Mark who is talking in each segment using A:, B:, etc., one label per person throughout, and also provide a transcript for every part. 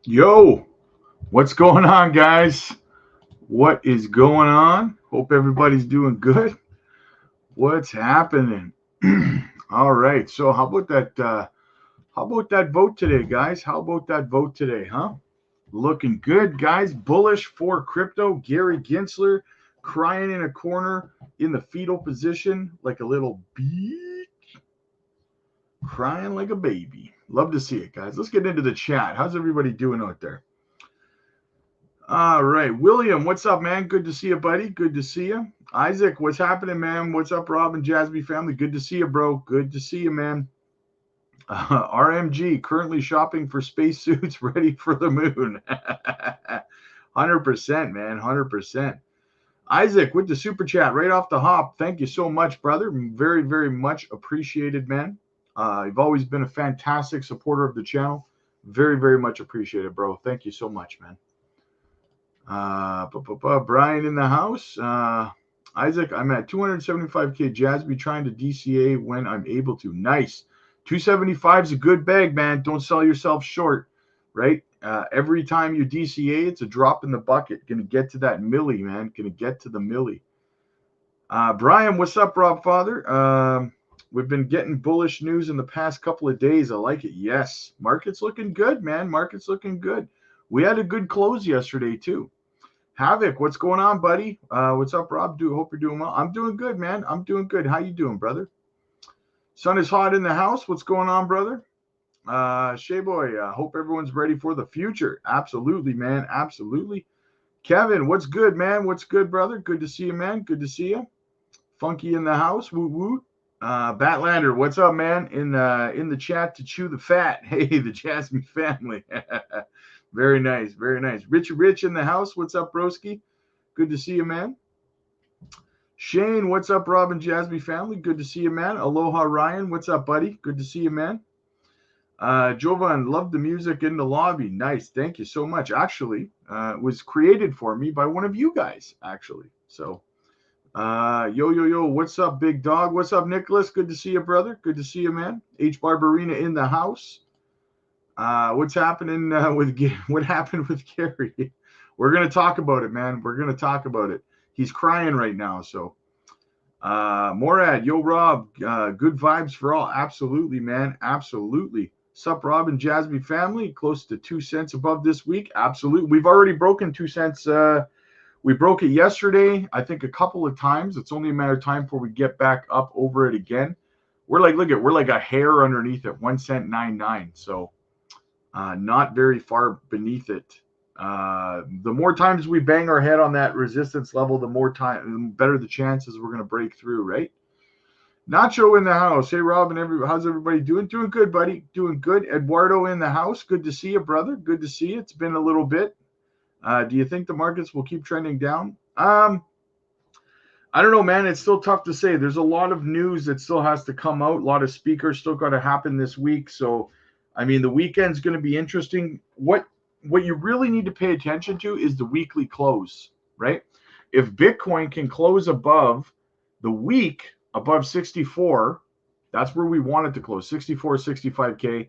A: Yo, what's going on, guys? What is going on? Hope everybody's doing good. What's happening? All right. So how about that? How about that vote today, guys? How about that vote today, huh? Looking good, guys. Bullish for crypto. Gary Gensler crying in a corner in the fetal position like a little bee, crying like a baby. Love to see it, guys. Let's get into the chat. How's everybody doing out there? All right. William, what's up, man? Good to see you, buddy. Good to see you. Isaac, what's happening, man? What's up, Rob and Jasmy family? Good to see you, bro. Good to see you, man. RMG, currently shopping for spacesuits ready for the moon. 100%, man. 100%. Isaac, with the super chat right off the hop. Thank you so much, brother. Very, very much appreciated, man. You've always been a fantastic supporter of the channel. Very, very much appreciated, bro. Thank you so much, man. Brian in the house. Isaac, I'm at 275K Jasmy trying to DCA when I'm able to. Nice. 275 is a good bag, man. Don't sell yourself short, right? Every time you DCA, it's a drop in the bucket. Going to get to that milli, man. Going to get to the milli. Brian, what's up, Rob Father? We've been getting bullish news in the past couple of days. I like it. Yes. Market's looking good, man. Market's looking good. We had a good close yesterday, too. Havoc, what's going on, buddy? What's up, Rob? Hope you're doing well. I'm doing good, man. I'm doing good. How you doing, brother? Sun is hot in the house. What's going on, brother? Shea Boy, hope everyone's ready for the future. Absolutely, man. Absolutely. Kevin, what's good, man? What's good, brother? Good to see you, man. Good to see you. Funky in the house. Woo woo. Batlander, what's up, man? In the chat to chew the fat. Hey, the Jasmy family. Very nice, very nice. Rich in the house. What's up, broski? Good to see you, man. Shane, what's up, Rob and Jasmy family? Good to see you, man. Aloha, Ryan. What's up, buddy? Good to see you, man. Jovan, love the music in the lobby. Nice. Thank you so much. Actually, it was created for me by one of you guys, actually. So, yo. What's up, big dog? What's up, Nicholas? Good to see you, brother. Good to see you, man. H. Barbarina in the house. What's happening what happened with Gary? We're going to talk about it, man. We're going to talk about it. He's crying right now. So, Morad, yo, Rob, good vibes for all. Absolutely, man. Absolutely. Sup, Rob and Jasmy family, close to 2 cents above this week. Absolutely. We've already broken 2 cents. We broke it yesterday, I think a couple of times. It's only a matter of time before we get back up over it again. we're like a hair underneath it, 1 cent 99. So not very far beneath it. The more times we bang our head on that resistance level, the better the chances we're going to break through, right? Nacho in the house. Hey, Rob, and how's everybody doing? Doing good, buddy. Doing good. Eduardo in the house. Good to see you, brother. Good to see you. It's been a little bit. Do you think the markets will keep trending down? I don't know, man. It's still tough to say. There's a lot of news that still has to come out. A lot of speakers still got to happen this week. So, I mean, the weekend's going to be interesting. What you really need to pay attention to is the weekly close, right? If Bitcoin can close above the week, above 64, that's where we want it to close, 64, 65K,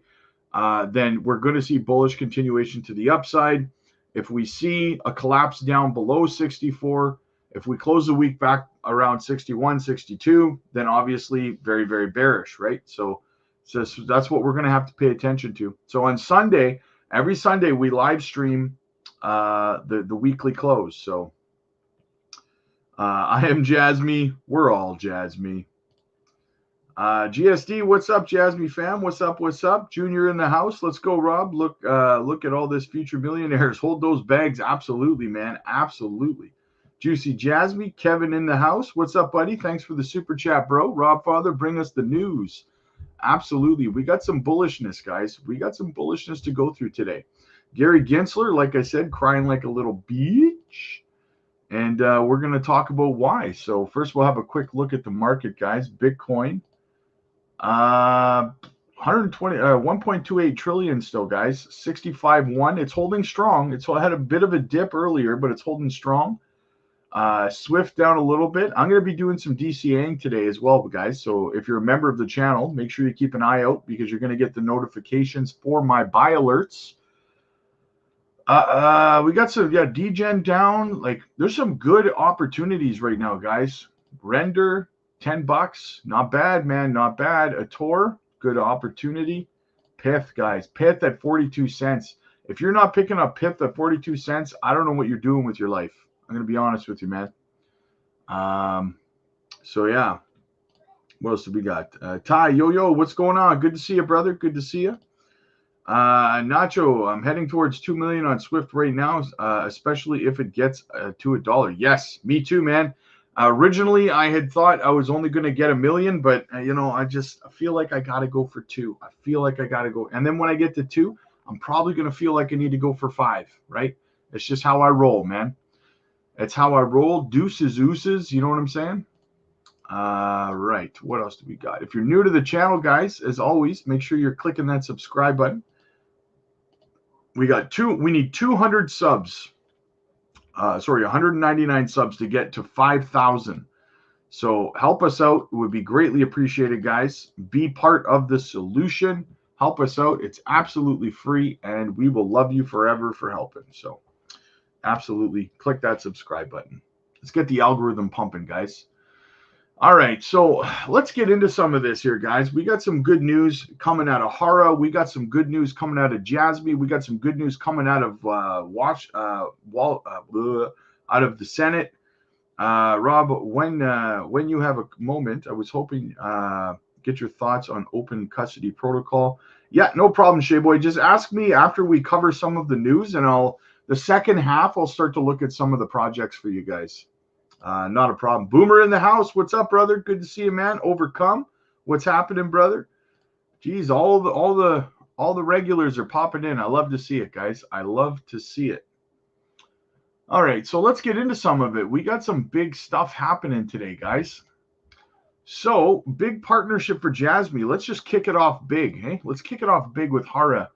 A: then we're going to see bullish continuation to the upside. If we see a collapse down below 64, if we close the week back around 61, 62, then obviously very, very bearish, right? So that's what we're going to have to pay attention to. So on Sunday, every Sunday, we live stream the weekly close. So I am Jasmy. We're all Jasmy. GSD, what's up, Jasmy fam? What's up? What's up? Junior in the house. Let's go, Rob. Look at all this future millionaires. Hold those bags. Absolutely, man. Absolutely. Juicy Jasmy, Kevin in the house. What's up, buddy? Thanks for the super chat, bro. Rob Father, bring us the news. Absolutely. We got some bullishness, guys. We got some bullishness to go through today. Gary Gensler, like I said, crying like a little bitch. And we're going to talk about why. So first we'll have a quick look at the market, guys. Bitcoin, 1.28 trillion still, guys. 65.1. It's holding strong. It's had a bit of a dip earlier, but it's holding strong. Swift down a little bit. I'm going to be doing some DCAing today as well, guys. So if you're a member of the channel, make sure you keep an eye out because you're going to get the notifications for my buy alerts. We got some, degen down. Like, there's some good opportunities right now, guys. Render, $10. Not bad, man. Not bad. A Tor, good opportunity. Pith, guys. Pith at 42 cents. If you're not picking up Pith at 42 cents, I don't know what you're doing with your life. I'm going to be honest with you, man. So, yeah. What else do we got? Ty, yo, what's going on? Good to see you, brother. Good to see you. Nacho, I'm heading towards 2 million on Swift right now, especially if it gets to $1. Yes, me too, man. Originally, I had thought I was only going to get 1 million, but I feel like I got to go for 2. I feel like I got to go. And then when I get to 2, I'm probably going to feel like I need to go for 5, right? It's just how I roll, man. It's how I roll. Deuces, oozes. You know what I'm saying? Right. What else do we got? If you're new to the channel, guys, as always, make sure you're clicking that subscribe button. We need 200 subs. 199 subs to get to 5,000. So help us out. It would be greatly appreciated, guys. Be part of the solution. Help us out. It's absolutely free, and we will love you forever for helping. So absolutely click that subscribe button. Let's get the algorithm pumping, guys. All right, so let's get into some of this here, guys. We got some good news coming out of Hara. We got some good news coming out of Jasmy. We got some good news coming out of out of the Senate. Rob, when you have a moment, I was hoping get your thoughts on open custody protocol. Yeah, no problem, Shea Boy. Just ask me after we cover some of the news, and the second half I'll start to look at some of the projects for you guys. Not a problem. Boomer in the house. What's up, brother? Good to see you, man. Overcome. What's happening, brother? Geez, all the regulars are popping in. I love to see it, guys. I love to see it. All right, so let's get into some of it. We got some big stuff happening today, guys. So, big partnership for Jasmy. Let's just kick it off big, hey? Let's kick it off big with Hara.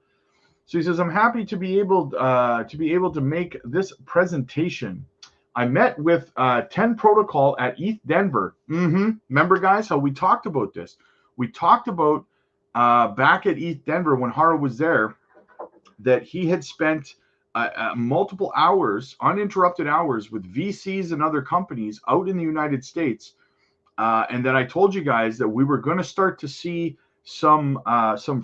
A: So he says, I'm happy to be able to make this presentation. I met with Ten Protocol at ETH Denver. Remember, guys, how we talked about this? We talked about back at ETH Denver when Hara was there that he had spent multiple hours, uninterrupted hours, with VCs and other companies out in the United States. And then I told you guys that we were going to start to see some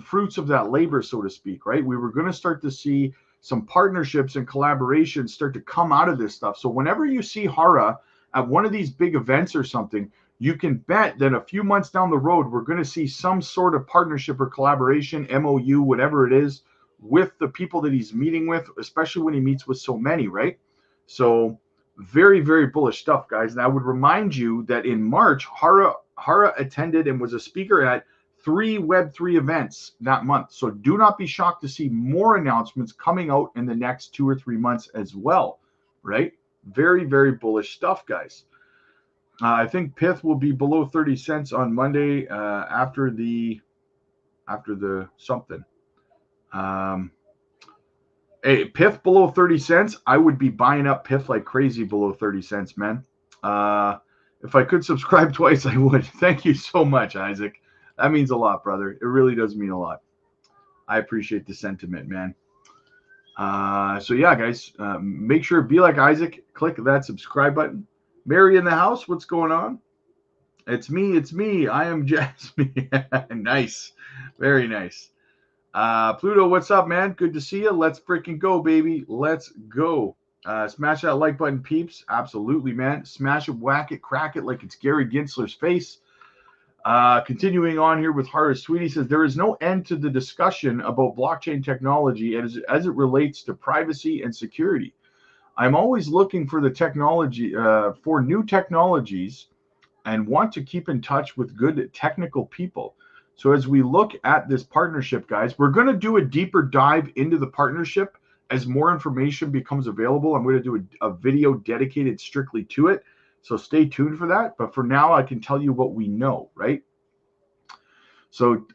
A: fruits of that labor, so to speak, right? We were going to start to see some partnerships and collaborations start to come out of this stuff. So whenever you see Hara at one of these big events or something, you can bet that a few months down the road, we're going to see some sort of partnership or collaboration, MOU, whatever it is, with the people that he's meeting with, especially when he meets with so many, right? So very, very bullish stuff, guys. And I would remind you that in March, Hara attended and was a speaker at 3 Web3 events that month. So do not be shocked to see more announcements coming out in the next 2 or 3 months as well, right? Very, very bullish stuff, guys. I think Pith will be below 30 cents on Monday after the something. Hey, Pith below 30 cents, I would be buying up Pith like crazy below 30 cents, man. If I could subscribe twice, I would. Thank you so much, Isaac. That means a lot, brother. It really does mean a lot. I appreciate the sentiment, man. So yeah, guys, make sure be like Isaac. Click that subscribe button. Mary in the house, what's going on? It's me. It's me. I am Jasmy. Nice. Very nice. Pluto, what's up, man? Good to see you. Let's freaking go, baby. Let's go. Smash that like button, peeps. Absolutely, man. Smash it, whack it, crack it like it's Gary Gensler's face. Continuing on here with Hara Sweetie says, there is no end to the discussion about blockchain technology as it relates to privacy and security. I'm always looking for the technology, for new technologies, and want to keep in touch with good technical people. So as we look at this partnership, guys, we're going to do a deeper dive into the partnership as more information becomes available. I'm going to do a video dedicated strictly to it. So stay tuned for that. But for now, I can tell you what we know, right? So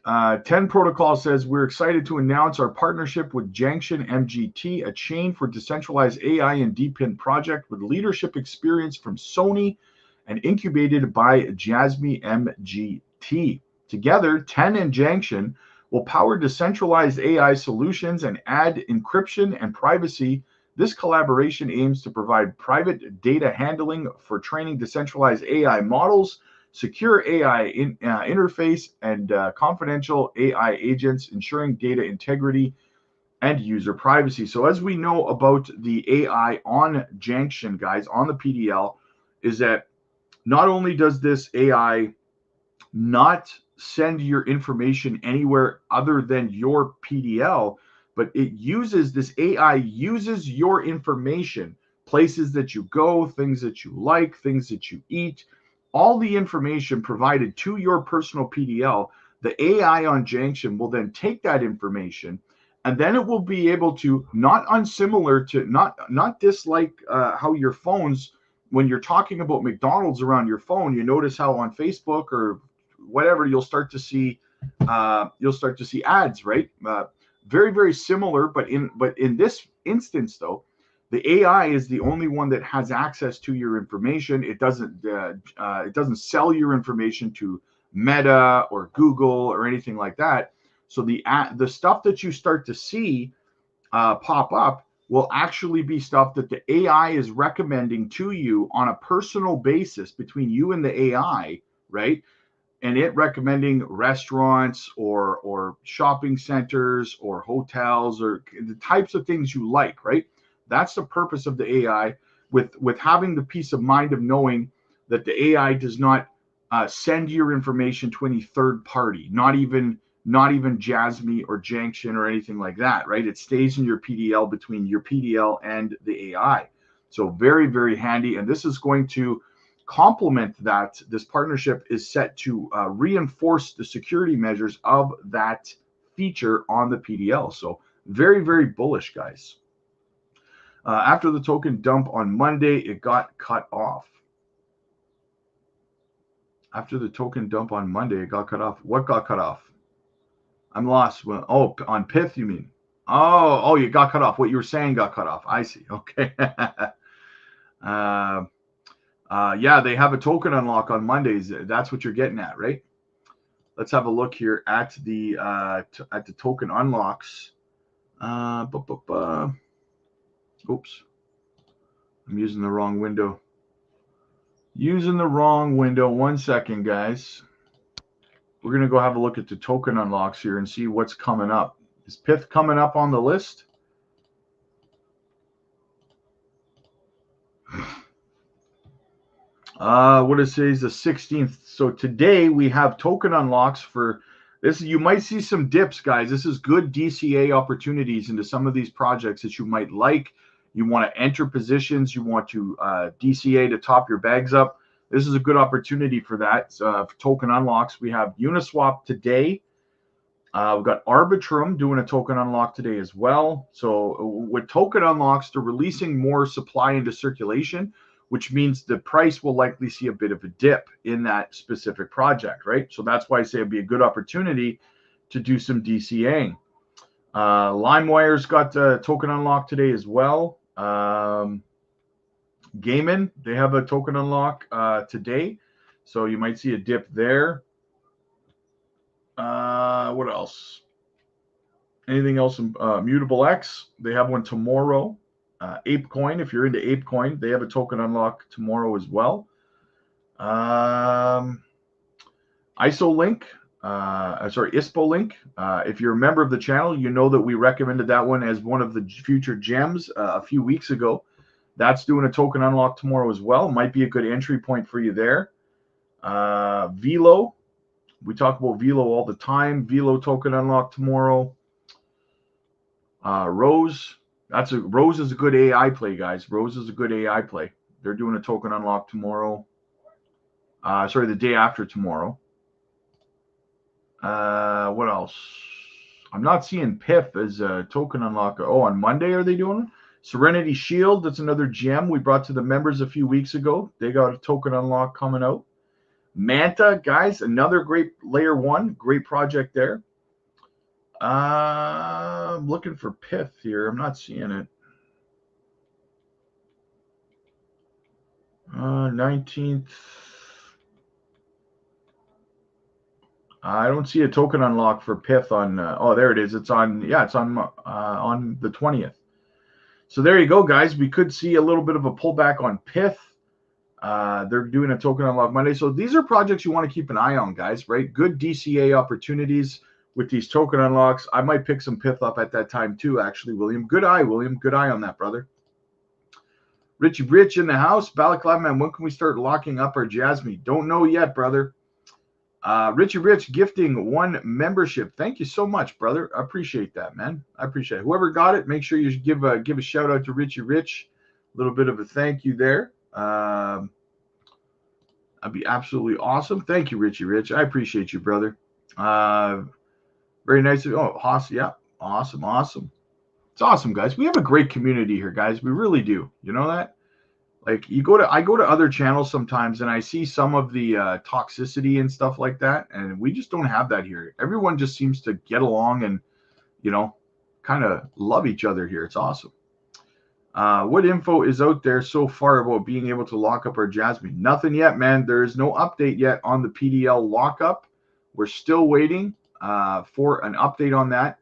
A: Ten Protocol says, we're excited to announce our partnership with Junction MGT, a chain for decentralized AI and DePIN project with leadership experience from Sony and incubated by Jasmy MGT. Together, Ten and Junction will power decentralized AI solutions and add encryption and privacy. This collaboration aims to provide private data handling for training decentralized AI models, secure AI interface, and confidential AI agents, ensuring data integrity and user privacy. So as we know about the AI on Junction, guys, on the PDL, is that not only does this AI not send your information anywhere other than your PDL, but it uses, this AI uses your information, places that you go, things that you like, things that you eat, all the information provided to your personal PDL. The AI on Junction will then take that information, and then it will be able to, not unsimilar to, not dislike how your phones, when you're talking about McDonald's around your phone, you notice how on Facebook or whatever you'll start to see ads, right? Very, very similar, but in this instance, though, the AI is the only one that has access to your information. It doesn't sell your information to Meta or Google or anything like that. So the stuff that you start to see pop up will actually be stuff that the AI is recommending to you on a personal basis between you and the AI, right? And it recommending restaurants or shopping centers or hotels or the types of things you like, right? That's the purpose of the AI, with having the peace of mind of knowing that the AI does not send your information to any third party, not even Jasmy or Junction or anything like that, right? It stays in your PDL, between your PDL and the AI. So very, very handy. And this is going to complement that. This partnership is set to reinforce the security measures of that feature on the PDL. So very, very bullish, guys. After the token dump on Monday, it got cut off. After the token dump on Monday, it got cut off. What got cut off? I'm lost. Well, oh, on Pith, you mean? Oh, you got cut off. What you were saying got cut off. I see. Okay. Yeah, they have a token unlock on Mondays. That's what you're getting at, right? Let's have a look here at the token unlocks. Oops, I'm using the wrong window. One second, guys. We're going to go have a look at the token unlocks here and see what's coming up. Is Pith coming up on the list? What it says the 16th. So today we have token unlocks for this. You might see some dips, guys. This is good DCA opportunities into some of these projects that you might like. You want to enter positions. You want to DCA to top your bags up. This is a good opportunity for that. For token unlocks, we have Uniswap today. We've got Arbitrum doing a token unlock today as well. So with token unlocks, they're releasing more supply into circulation, which means the price will likely see a bit of a dip in that specific project, right? So that's why I say it'd be a good opportunity to do some DCAing. LimeWire's got a token unlock today as well. Gaiman, they have a token unlock today. So you might see a dip there. What else? Anything else? Mutable X, they have one tomorrow. ApeCoin, if you're into ApeCoin, they have a token unlock tomorrow as well. ISOLink, ISPOLink. If you're a member of the channel, you know that we recommended that one as one of the future gems a few weeks ago. That's doing a token unlock tomorrow as well. Might be a good entry point for you there. Velo, we talk about Velo all the time. Velo token unlock tomorrow. Rose, Rose is a good AI play, guys. Rose is a good AI play. They're doing a token unlock tomorrow. The day after tomorrow. What else? I'm not seeing PIF as a token unlock. Oh, on Monday are they doing it? Serenity Shield, that's another gem we brought to the members a few weeks ago. They got a token unlock coming out. Manta, guys, another great layer one, great project there. I'm looking for PIF here. I'm not seeing it. 19th. I don't see a token unlock for PIF on. Oh, there it is. It's on. Yeah, it's on the 20th. So there you go, guys. We could see a little bit of a pullback on PIF. They're doing a token unlock Monday. So these are projects you want to keep an eye on, guys, right? Good DCA opportunities with these token unlocks. I might pick some PIF up at that time too, actually, William. Good eye, William. Good eye on that, brother. Richie Rich in the house. Balaclava man, when can we start locking up our Jasmy? Don't know yet, brother. Richie Rich gifting 1 membership. Thank you so much, brother. I appreciate that, man. I appreciate it. Whoever got it, make sure you give a shout out to Richie Rich. A little bit of a thank you there. That'd be absolutely awesome. Thank you, Richie Rich. I appreciate you, brother. Very nice. Oh, awesome. Yeah. Awesome. Awesome. It's awesome, guys. We have a great community here, guys. We really do. You know that? Like I go to other channels sometimes and I see some of the toxicity and stuff like that. And we just don't have that here. Everyone just seems to get along and, kind of love each other here. It's awesome. What info is out there so far about being able to lock up our Jasmy? Nothing yet, man. There is no update yet on the PDL lockup. We're still waiting for an update on that.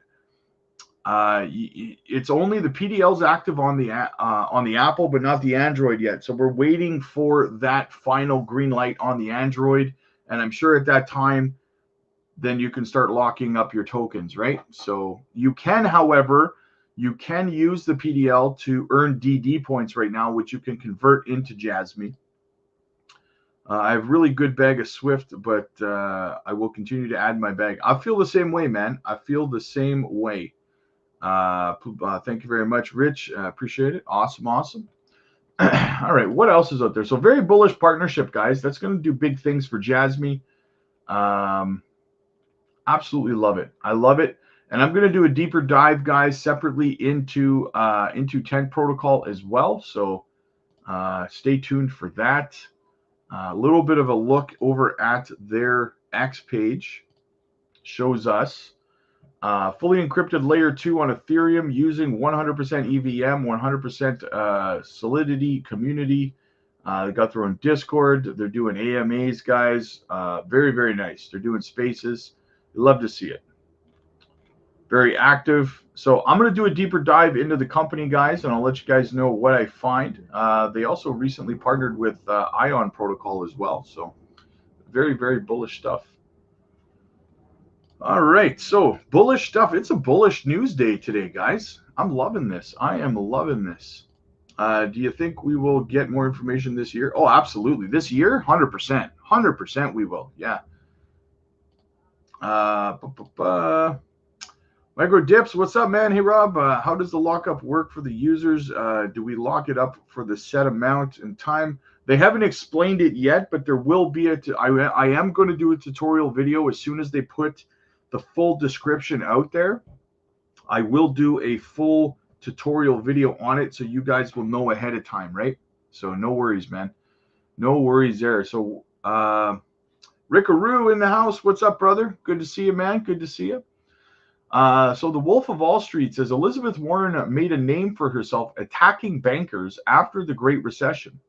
A: It's only the PDL's active on the Apple, but not the Android yet. So we're waiting for that final green light on the Android. And I'm sure at that time, then you can start locking up your tokens, right? So you can, however, you can use the PDL to earn DD points right now, which you can convert into Jasmy. I have really good bag of Swift, but I will continue to add my bag. I feel the same way, man. I feel the same way. Thank you very much, Rich. Appreciate it. Awesome. All right, what else is out there? So very bullish partnership, guys. That's going to do big things for Jasmy. Absolutely love it. I love it. And I'm going to do a deeper dive, guys, separately into Ten Protocol as well. So stay tuned for that. A little bit of a look over at their X page shows us fully encrypted layer 2 on Ethereum using 100% EVM, 100% Solidity community. They got their own Discord. They're doing AMAs, guys. Very, very nice. They're doing spaces. Love to see it. Very active. So I'm going to do a deeper dive into the company, guys, and I'll let you guys know what I find. They also recently partnered with Ion Protocol as well. So very, very bullish stuff. All right, so bullish stuff. It's a bullish news day today, guys. I'm loving this. I am loving this. Do you think we will get more information this year? Oh, absolutely. This year, 100%. 100% we will. Yeah. Micro Dips, what's up, man? Hey, Rob, how does the lockup work for the users? Do we lock it up for the set amount and time? They haven't explained it yet, but there will be I am going to do a tutorial video as soon as they put the full description out there. I will do a full tutorial video on it so you guys will know ahead of time, right? So no worries, man. No worries there. So Rickaroo in the house. What's up, brother? Good to see you, man. Good to see you. So the Wolf of Wall Street says Elizabeth Warren made a name for herself attacking bankers after the Great Recession.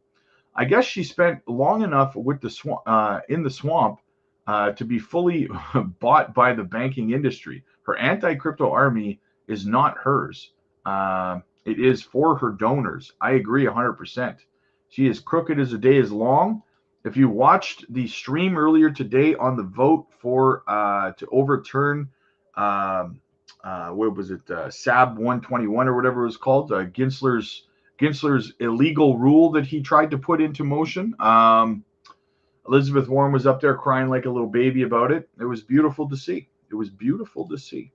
A: I guess she spent long enough with the in the swamp to be fully bought by the banking industry. Her anti-crypto army is not hers. It is for her donors. I agree 100%. She is crooked as the day is long. If you watched the stream earlier today on the vote for to overturn what was it, SAB 121 or whatever it was called, Gensler's illegal rule that he tried to put into motion. Elizabeth Warren was up there crying like a little baby about it. It was beautiful to see. It was beautiful to see.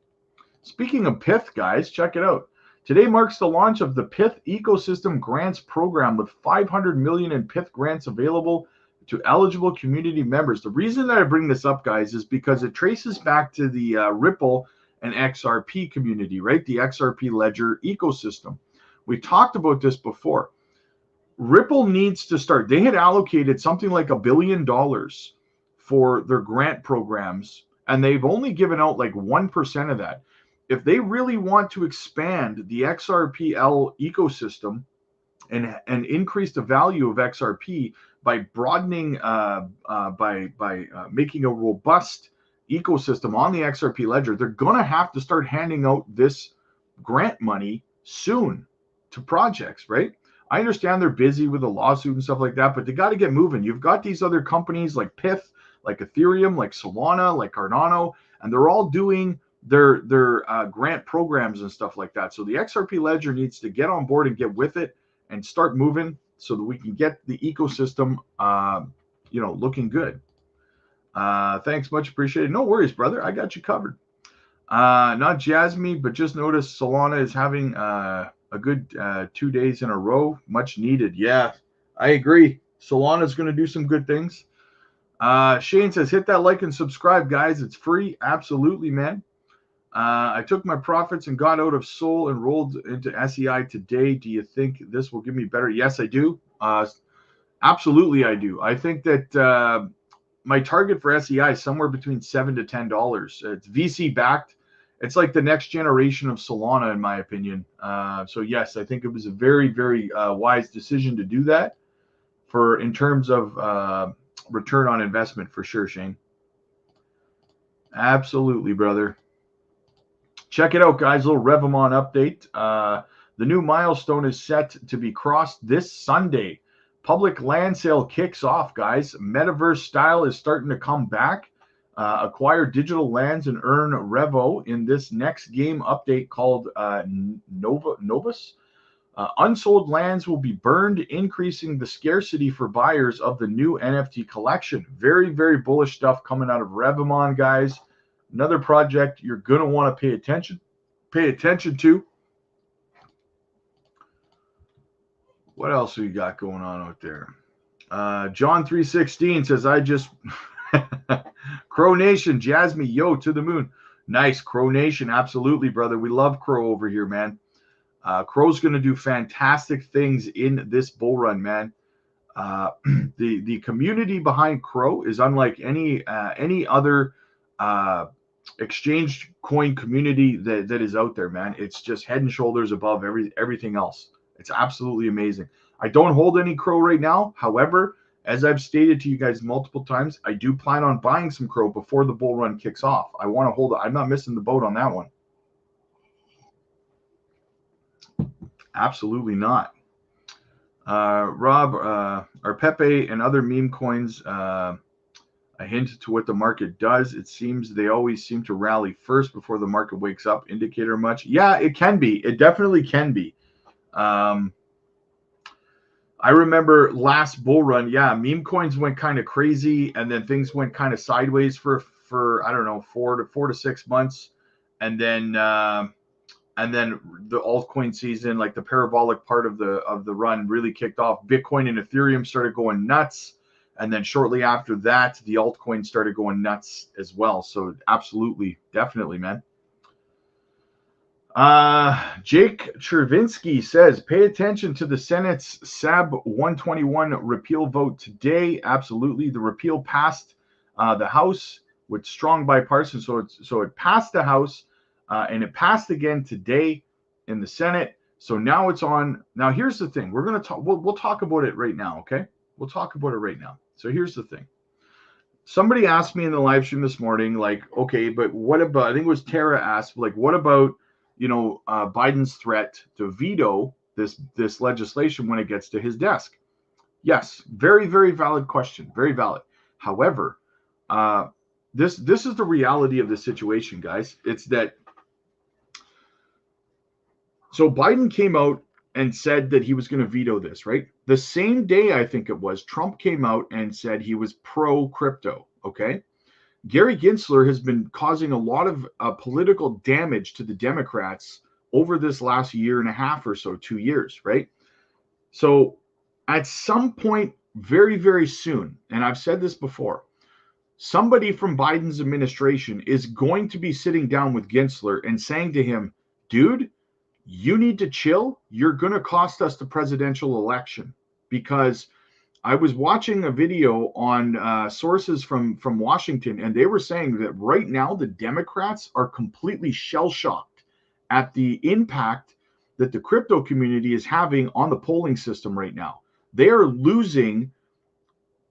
A: Speaking of PITH, guys, check it out. Today marks the launch of the PITH Ecosystem Grants Program with $500 million in PITH grants available to eligible community members. The reason that I bring this up, guys, is because it traces back to the Ripple and XRP community, right? The XRP ledger ecosystem. We talked about this before. Ripple needs to start. They had allocated something like $1 billion for their grant programs, and they've only given out like 1% of that. If they really want to expand the XRPL ecosystem and increase the value of XRP by broadening, by making a robust ecosystem on the XRP ledger, they're going to have to start handing out this grant money soon to projects, right? I understand they're busy with a lawsuit and stuff like that, but they got to get moving. You've got these other companies like PITH, like Ethereum, like Solana, like Cardano, and they're all doing their grant programs and stuff like that. So the XRP ledger needs to get on board and get with it and start moving so that we can get the ecosystem, looking good. Thanks, much appreciated. No worries, brother. I got you covered. Not Jasmy, but just noticed Solana is having a good 2 days in a row. Much needed. Yeah, I agree. Solana is going to do some good things. Shane says, hit that like and subscribe, guys. It's free. Absolutely, man. I took my profits and got out of Sol and rolled into SEI today. Do you think this will give me better? Yes, I do. Absolutely, I do. I think that my target for SEI is somewhere between $7 to $10. It's VC backed. It's like the next generation of Solana, in my opinion. So yes, I think it was a very, very wise decision to do that in terms of return on investment for sure, Shane. Absolutely, brother. Check it out, guys. A little Revamon update. The new milestone is set to be crossed this Sunday. Public land sale kicks off, guys. Metaverse style is starting to come back. Acquire digital lands and earn Revo in this next game update called Novus. Unsold lands will be burned, increasing the scarcity for buyers of the new NFT collection. Very, very bullish stuff coming out of Revamon, guys. Another project you're going to want to pay attention to. What else we got going on out there? John 316 says, I just Crow Nation, Jasmy, yo, to the moon. Nice, Crow Nation. Absolutely, brother. We love Crow over here, man. Crow's going to do fantastic things in this bull run, man. The community behind Crow is unlike any other exchange coin community that is out there, man. It's just head and shoulders above everything else. It's absolutely amazing. I don't hold any Crow right now. However, as I've stated to you guys multiple times, I do plan on buying some Crow before the bull run kicks off. I want to hold it. I'm not missing the boat on that one. Absolutely not. Rob, are Pepe and other meme coins a hint to what the market does? It seems they always seem to rally first before the market wakes up. Indicator much? Yeah, it can be. It definitely can be. I remember last bull run, yeah, meme coins went kind of crazy, and then things went kind of sideways for I don't know 4 to 6 months, and then the altcoin season, like the parabolic part of the run, really kicked off. Bitcoin and Ethereum started going nuts, and then shortly after that, the altcoin started going nuts as well. So absolutely, definitely, man. Jake Chervinsky says, pay attention to the Senate's SAB 121 repeal vote today. Absolutely. The repeal passed the House with strong bipartisan. So it passed the House and it passed again today in the Senate. So now it's on. Now, here's the thing. We're going to talk. We'll talk about it right now. Okay. We'll talk about it right now. So here's the thing. Somebody asked me in the live stream this morning, like, okay, but what about, I think it was Tara asked, like, what about, Biden's threat to veto this legislation when it gets to his desk? Yes, very, very valid question. Very valid. However, this is the reality of the situation, guys. It's that, so Biden came out and said that he was going to veto this, right? The same day, I think it was, Trump came out and said he was pro crypto. Okay. Gary Gensler has been causing a lot of political damage to the Democrats over this last year and a half or so, 2 years, right? So at some point, very, very soon, and I've said this before, somebody from Biden's administration is going to be sitting down with Gensler and saying to him, dude, you need to chill. You're going to cost us the presidential election. Because I was watching a video on sources from Washington, and they were saying that right now the Democrats are completely shell-shocked at the impact that the crypto community is having on the polling system right now. They are losing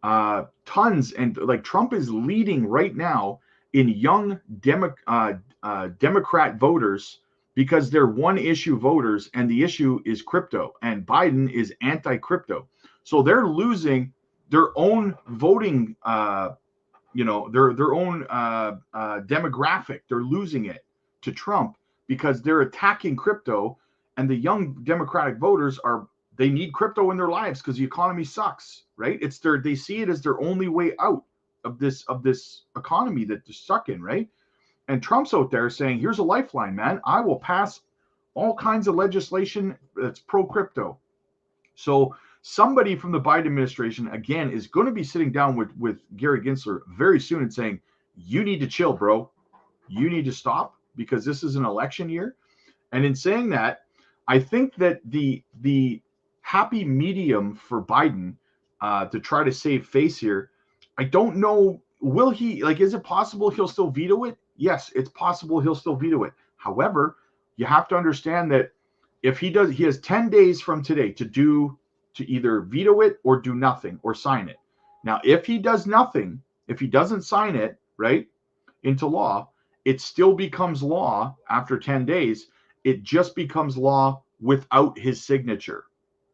A: tons, and like Trump is leading right now in young Democrat voters because they're one-issue voters, and the issue is crypto, and Biden is anti-crypto. So they're losing their own voting, their own demographic. They're losing it to Trump because they're attacking crypto, and the young Democratic voters they need crypto in their lives because the economy sucks, right? They see it as their only way out of this economy that they're stuck in, right? And Trump's out there saying, here's a lifeline, man. I will pass all kinds of legislation that's pro-crypto. So somebody from the Biden administration, again, is going to be sitting down with Gary Gensler very soon and saying, you need to chill, bro. You need to stop because this is an election year. And in saying that, I think that the happy medium for Biden to try to save face here, I don't know, will he, like, is it possible he'll still veto it? Yes, it's possible he'll still veto it. However, you have to understand that if he does, he has 10 days from today to either veto it or do nothing or sign it. Now, if he does nothing, if he doesn't sign it, right, into law, it still becomes law after 10 days. It just becomes law without his signature.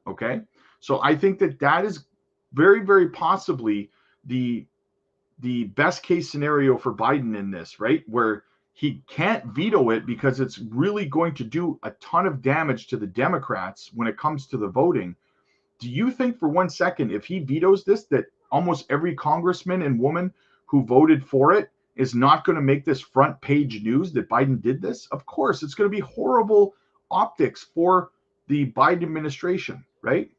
A: Okay. So I think that is very, very possibly the best case scenario for Biden in this, right? Where he can't veto it because it's really going to do a ton of damage to the Democrats when it comes to the voting. Do you think for 1 second, if he vetoes this, that almost every congressman and woman who voted for it is not going to make this front page news that Biden did this? Of course, it's going to be horrible optics for the Biden administration, right?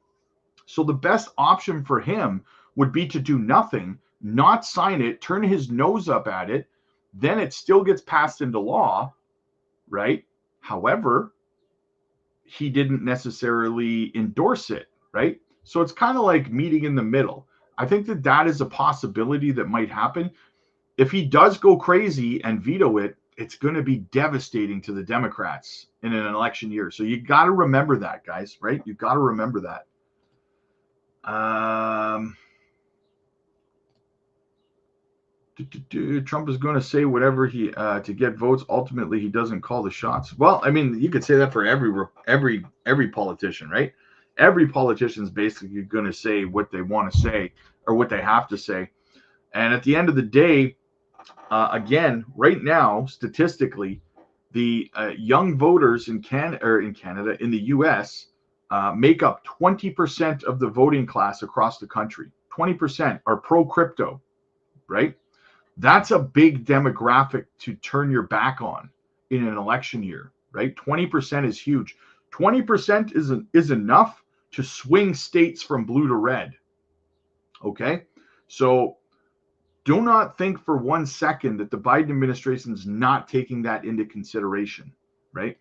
A: So the best option for him would be to do nothing, not sign it, turn his nose up at it, then it still gets passed into law, right? However, he didn't necessarily endorse it, right? So it's kind of like meeting in the middle. I think that is a possibility that might happen. If he does go crazy and veto it, it's going to be devastating to the Democrats in an election year. So you got to remember that, guys, right? You got to remember that. Trump is going to say whatever he to get votes. Ultimately, he doesn't call the shots. Well, I mean, you could say that for every politician, right? Every politician is basically going to say what they want to say or what they have to say. And at the end of the day, again, right now, statistically, the young voters in Canada, in the U.S., make up 20% of the voting class across the country. 20% are pro-crypto, right? That's a big demographic to turn your back on in an election year, right? 20% is huge. 20% is enough to swing states from blue to red, okay? So do not think for 1 second that the Biden administration is not taking that into consideration, right?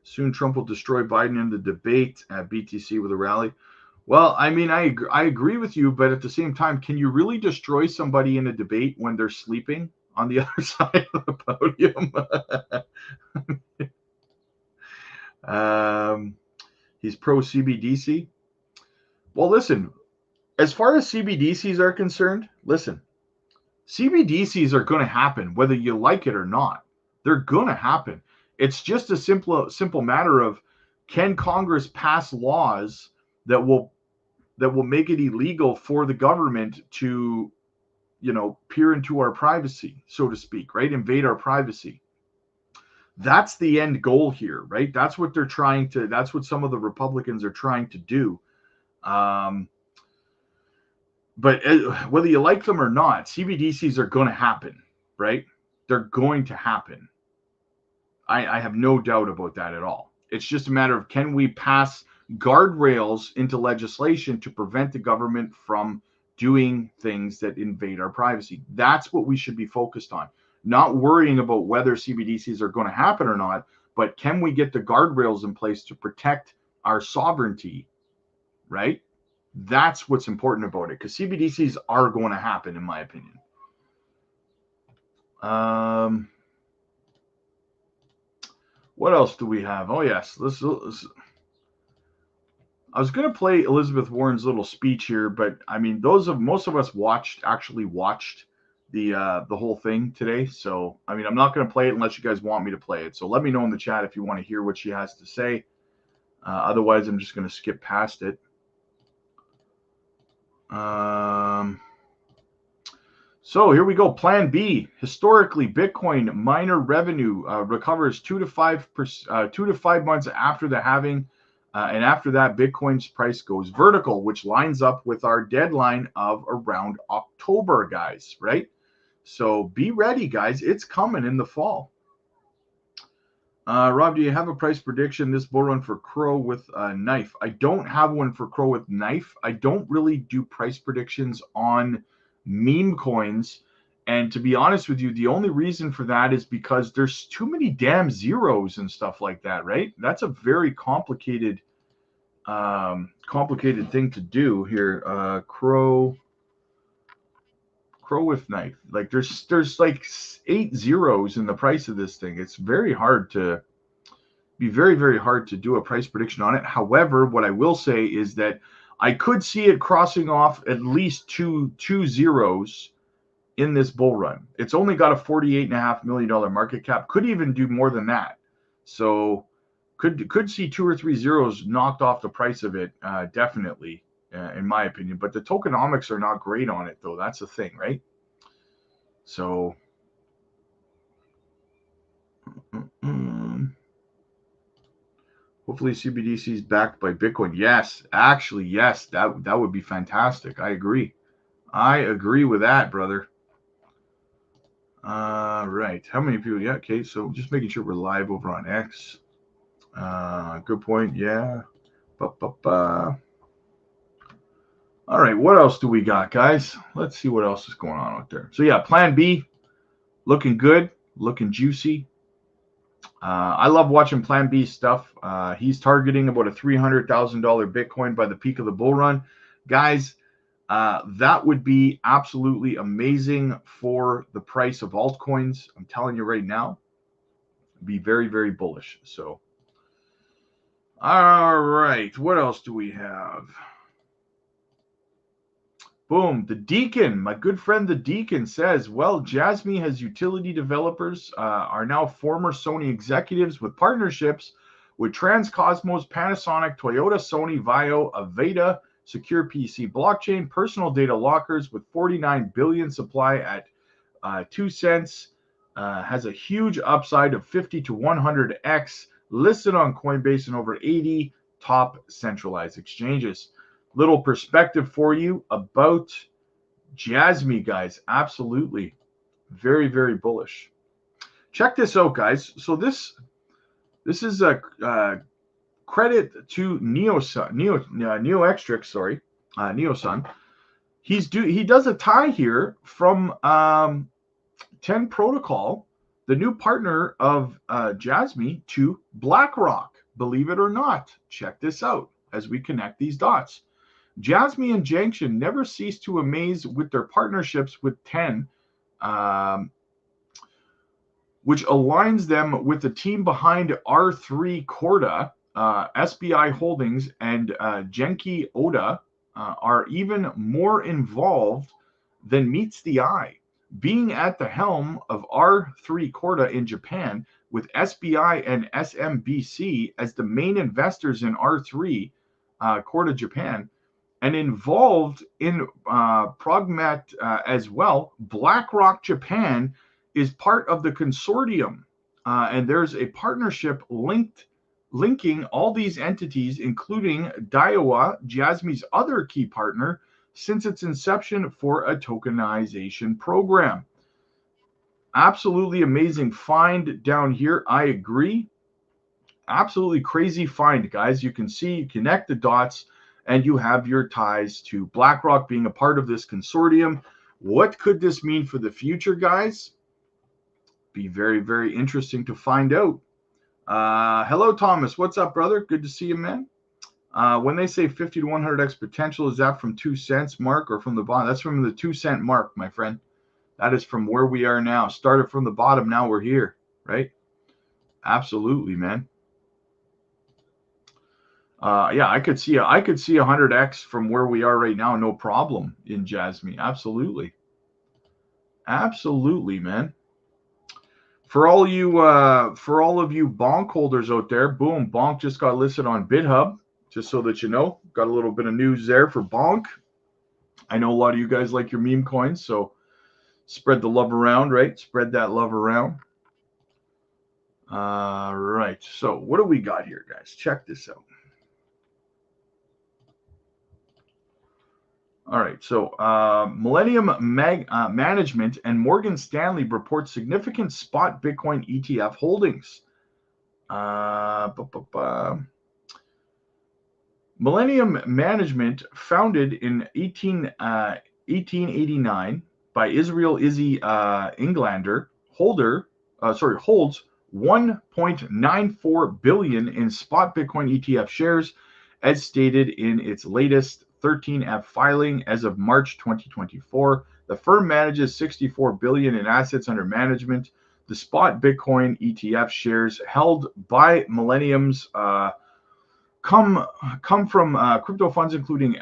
A: Soon Trump will destroy Biden in the debate at BTC with a rally. Well, I mean, I agree with you, but at the same time, can you really destroy somebody in a debate when they're sleeping on the other side of the podium? He's pro CBDC. Well, listen, as far as CBDCs are concerned, listen, CBDCs are going to happen whether you like it or not. They're going to happen. It's just a simple matter of, can Congress pass laws that will make it illegal for the government to, peer into our privacy, so to speak, right? Invade our privacy. That's the end goal here, right? That's what that's what some of the Republicans are trying to do. But whether you like them or not, CBDCs are going to happen, right? They're going to happen. I have no doubt about that at all. It's just a matter of, can we pass guardrails into legislation to prevent the government from doing things that invade our privacy? That's what we should be focused on. Not worrying about whether CBDCs are going to happen or not, but can we get the guardrails in place to protect our sovereignty, right? That's what's important about it, because CBDCs are going to happen, in my opinion. What else do we have? Oh, yes. I was going to play Elizabeth Warren's little speech here, but I mean, most of us actually watched the whole thing today. So, I mean, I'm not going to play it unless you guys want me to play it. So let me know in the chat if you want to hear what she has to say. Otherwise, I'm just going to skip past it. So here we go. Plan B. Historically, Bitcoin miner revenue recovers 2 to 5 months after the halving, and after that, Bitcoin's price goes vertical, which lines up with our deadline of around October, guys. Right? So be ready, guys. It's coming in the fall. Rob, do you have a price prediction this bull run for Crow with a knife? I don't have one for Crow with knife. I don't really do price predictions on meme coins, and to be honest with you, the only reason for that is because there's too many damn zeros and stuff like that, right? That's a very complicated thing to do here. Crow with knife, like there's like 8 zeros in the price of this thing. It's very hard to very hard to do a price prediction on it. However, what I will say is that I could see it crossing off at least two zeros in this bull run. It's only got a $48.5 million market cap. Could even do more than that. So could see 2 or 3 zeros knocked off the price of it, definitely, in my opinion. But the tokenomics are not great on it, though. That's the thing, right? So hopefully CBDC is backed by Bitcoin. Yes, actually, yes, that would be fantastic. I agree with that, brother. Right. How many people? Yeah, okay, so just making sure we're live over on X. Good point. Yeah. All right, what else do we got, guys? Let's see what else is going on out there. So yeah, Plan B, looking good, looking juicy. I love watching Plan B stuff. He's targeting about a $300,000 Bitcoin by the peak of the bull run. Guys, that would be absolutely amazing for the price of altcoins. I'm telling you right now, be very, very bullish. So, all right, what else do we have? Boom, the Deacon, my good friend the Deacon says, well, Jasmy has utility developers are now former Sony executives with partnerships with Transcosmos, Panasonic, Toyota, Sony, Vio, Aveda, Secure PC Blockchain, personal data lockers with 49 billion supply at 2 cents, has a huge upside of 50 to 100x listed on Coinbase and over 80 top centralized exchanges. Little perspective for you about Jasmy, guys. Absolutely. Very, very bullish. Check this out, guys. So this is a credit to Neosun. He does a tie here from Ten Protocol, the new partner of Jasmy, to Blackrock. Believe it or not, check this out as we connect these dots. Jasmy and Janction never cease to amaze with their partnerships with Ten, which aligns them with the team behind R3 Corda, SBI Holdings, and Genki Oda are even more involved than meets the eye. Being at the helm of R3 Corda in Japan, with SBI and SMBC as the main investors in R3 Corda Japan, and involved in Progmet as well, BlackRock Japan is part of the consortium, and there's a partnership linking all these entities, including Daiwa, Jasmy's other key partner, since its inception for a tokenization program. Absolutely amazing find down here. I agree. Absolutely crazy find, guys. You can see, you connect the dots, and you have your ties to BlackRock being a part of this consortium. What could this mean for the future, guys? Be very, very interesting to find out. Hello, Thomas. What's up, brother? Good to see you, man. When they say 50 to 100x potential, is that from 2 cents mark or from the bottom? That's from the 2 cent mark, my friend. That is from where we are now. Started from the bottom. Now we're here, right? Absolutely, man. Yeah, I could see 100x from where we are right now, no problem in Jasmy. Absolutely, absolutely, man. For all of you Bonk holders out there, boom, Bonk just got listed on BitHub. Just so that you know, got a little bit of news there for Bonk. I know a lot of you guys like your meme coins, so spread the love around, right? Spread that love around. Right. So what do we got here, guys? Check this out. All right. So Millennium Management and Morgan Stanley report significant spot Bitcoin ETF holdings. Millennium Management, founded in 1889 by Israel Izzy Englander, holds 1.94 billion in spot Bitcoin ETF shares, as stated in its latest 13F filing as of March 2024. The firm manages 64 billion in assets under management. The spot Bitcoin ETF shares held by Millennium's come from crypto funds including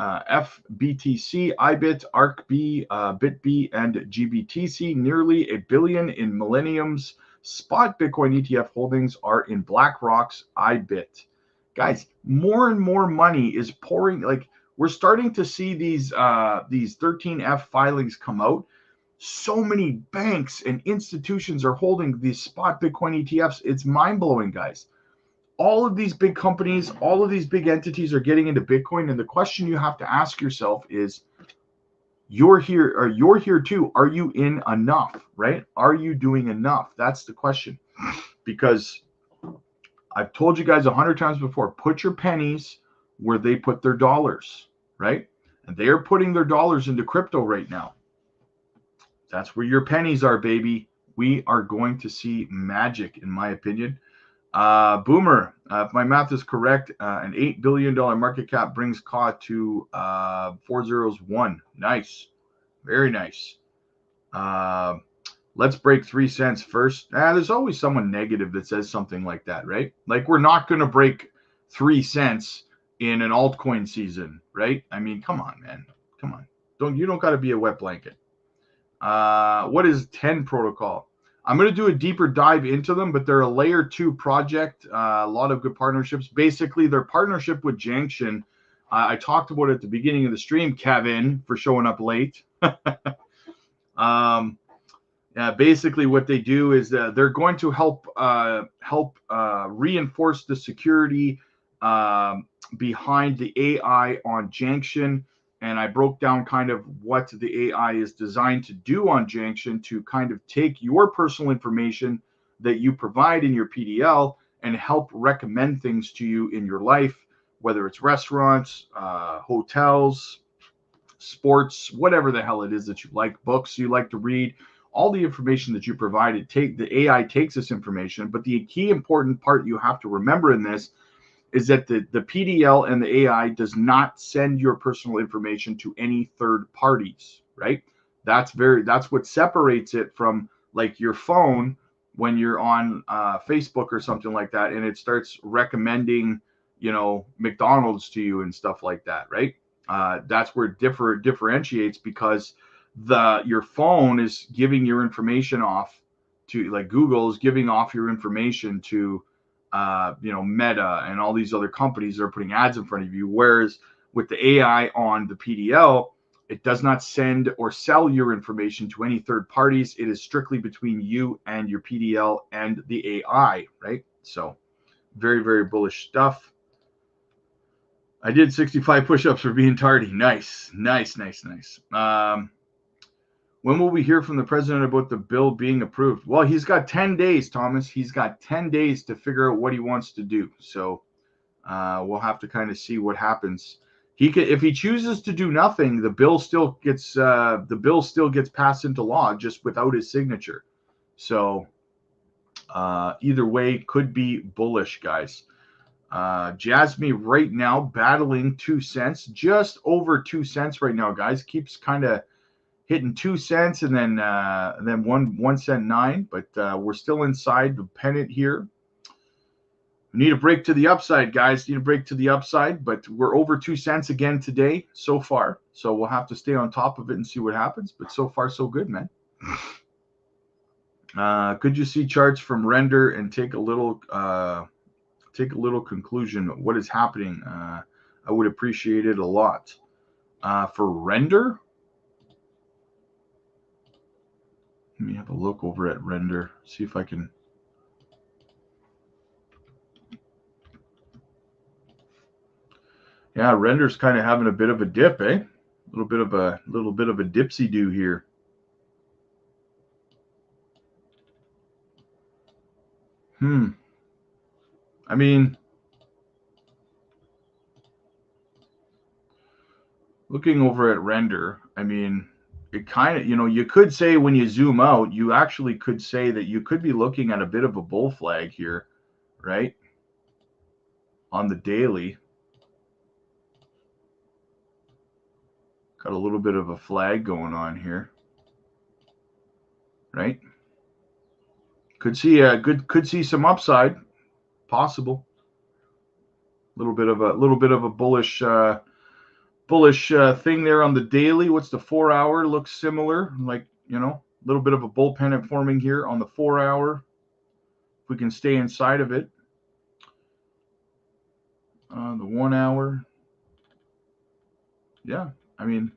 A: FBTC, IBIT, ARCB, BitB, and GBTC. Nearly $1 billion in Millennium's spot Bitcoin ETF holdings are in BlackRock's IBIT. Guys, more and more money is pouring. Like, we're starting to see these 13F filings come out. So many banks and institutions are holding these spot Bitcoin ETFs. It's mind-blowing, guys. All of these big companies, all of these big entities are getting into Bitcoin. And the question you have to ask yourself is, you're here too. Are you in enough, right? Are you doing enough? That's the question. Because I've told you guys 100 times before, put your pennies where they put their dollars, right? And they are putting their dollars into crypto right now. That's where your pennies are, baby. We are going to see magic, in my opinion. Boomer, if my math is correct, an $8 billion market cap brings KA to 401. Nice. Very nice. Let's break 3 cents first. There's always someone negative that says something like that, right? Like, we're not going to break 3 cents in an altcoin season, right? I mean, come on, man. Come on. You don't got to be a wet blanket. What is Ten Protocol? I'm going to do a deeper dive into them, but they're a layer 2 project. A lot of good partnerships. Basically, their partnership with Janction. I talked about it at the beginning of the stream, Kevin, for showing up late. Basically, what they do is they're going to help reinforce the security behind the AI on Junction. And I broke down kind of what the AI is designed to do on Junction to kind of take your personal information that you provide in your PDL and help recommend things to you in your life, whether it's restaurants, hotels, sports, whatever the hell it is that you like, books you like to read, all the information that you provided, the AI takes this information. But the key important part you have to remember in this is that the PDL and the AI does not send your personal information to any third parties, right? That's what separates it from like your phone when you're on Facebook or something like that, and it starts recommending, McDonald's to you and stuff like that, right? That's where it differentiates, because your phone is giving your information off to, like, Google is giving off your information to Meta and all these other companies that are putting ads in front of you. Whereas with the AI on the PDL, it does not send or sell your information to any third parties. It is strictly between you and your PDL and the AI, right? So very, very bullish stuff. I did 65 push-ups for being tardy. Nice. When will we hear from the president about the bill being approved? Well, he's got 10 days, Thomas. He's got 10 days to figure out what he wants to do. So we'll have to kind of see what happens. If he chooses to do nothing, the bill still gets passed into law, just without his signature. So either way, could be bullish, guys. Jasmy right now battling 2 cents, just over 2 cents right now, guys. Keeps kind of hitting 2 cents and then 1 cent 9, but we're still inside the pennant here. We need a break to the upside, guys. Need a break to the upside, but we're over 2 cents again today so far. So we'll have to stay on top of it and see what happens. But so far, so good, man. Could you see charts from render and take a little conclusion of what is happening? I would appreciate it a lot. For render, let me have a look over at render, see if I can. Yeah, render's kind of having a bit of a dip, eh? A little bit of a dipsy do here. I mean, looking over at render, I mean, it kind of, you could say when you zoom out, you actually could say that you could be looking at a bit of a bull flag here, right? On the daily. Got a little bit of a flag going on here, right? Could see some upside, possible. Little bit of a bullish thing there on the daily. What's the 4 hour? Looks similar, like, a little bit of a bull pennant forming here on the 4 hour. If we can stay inside of it. The 1 hour. Yeah, I mean,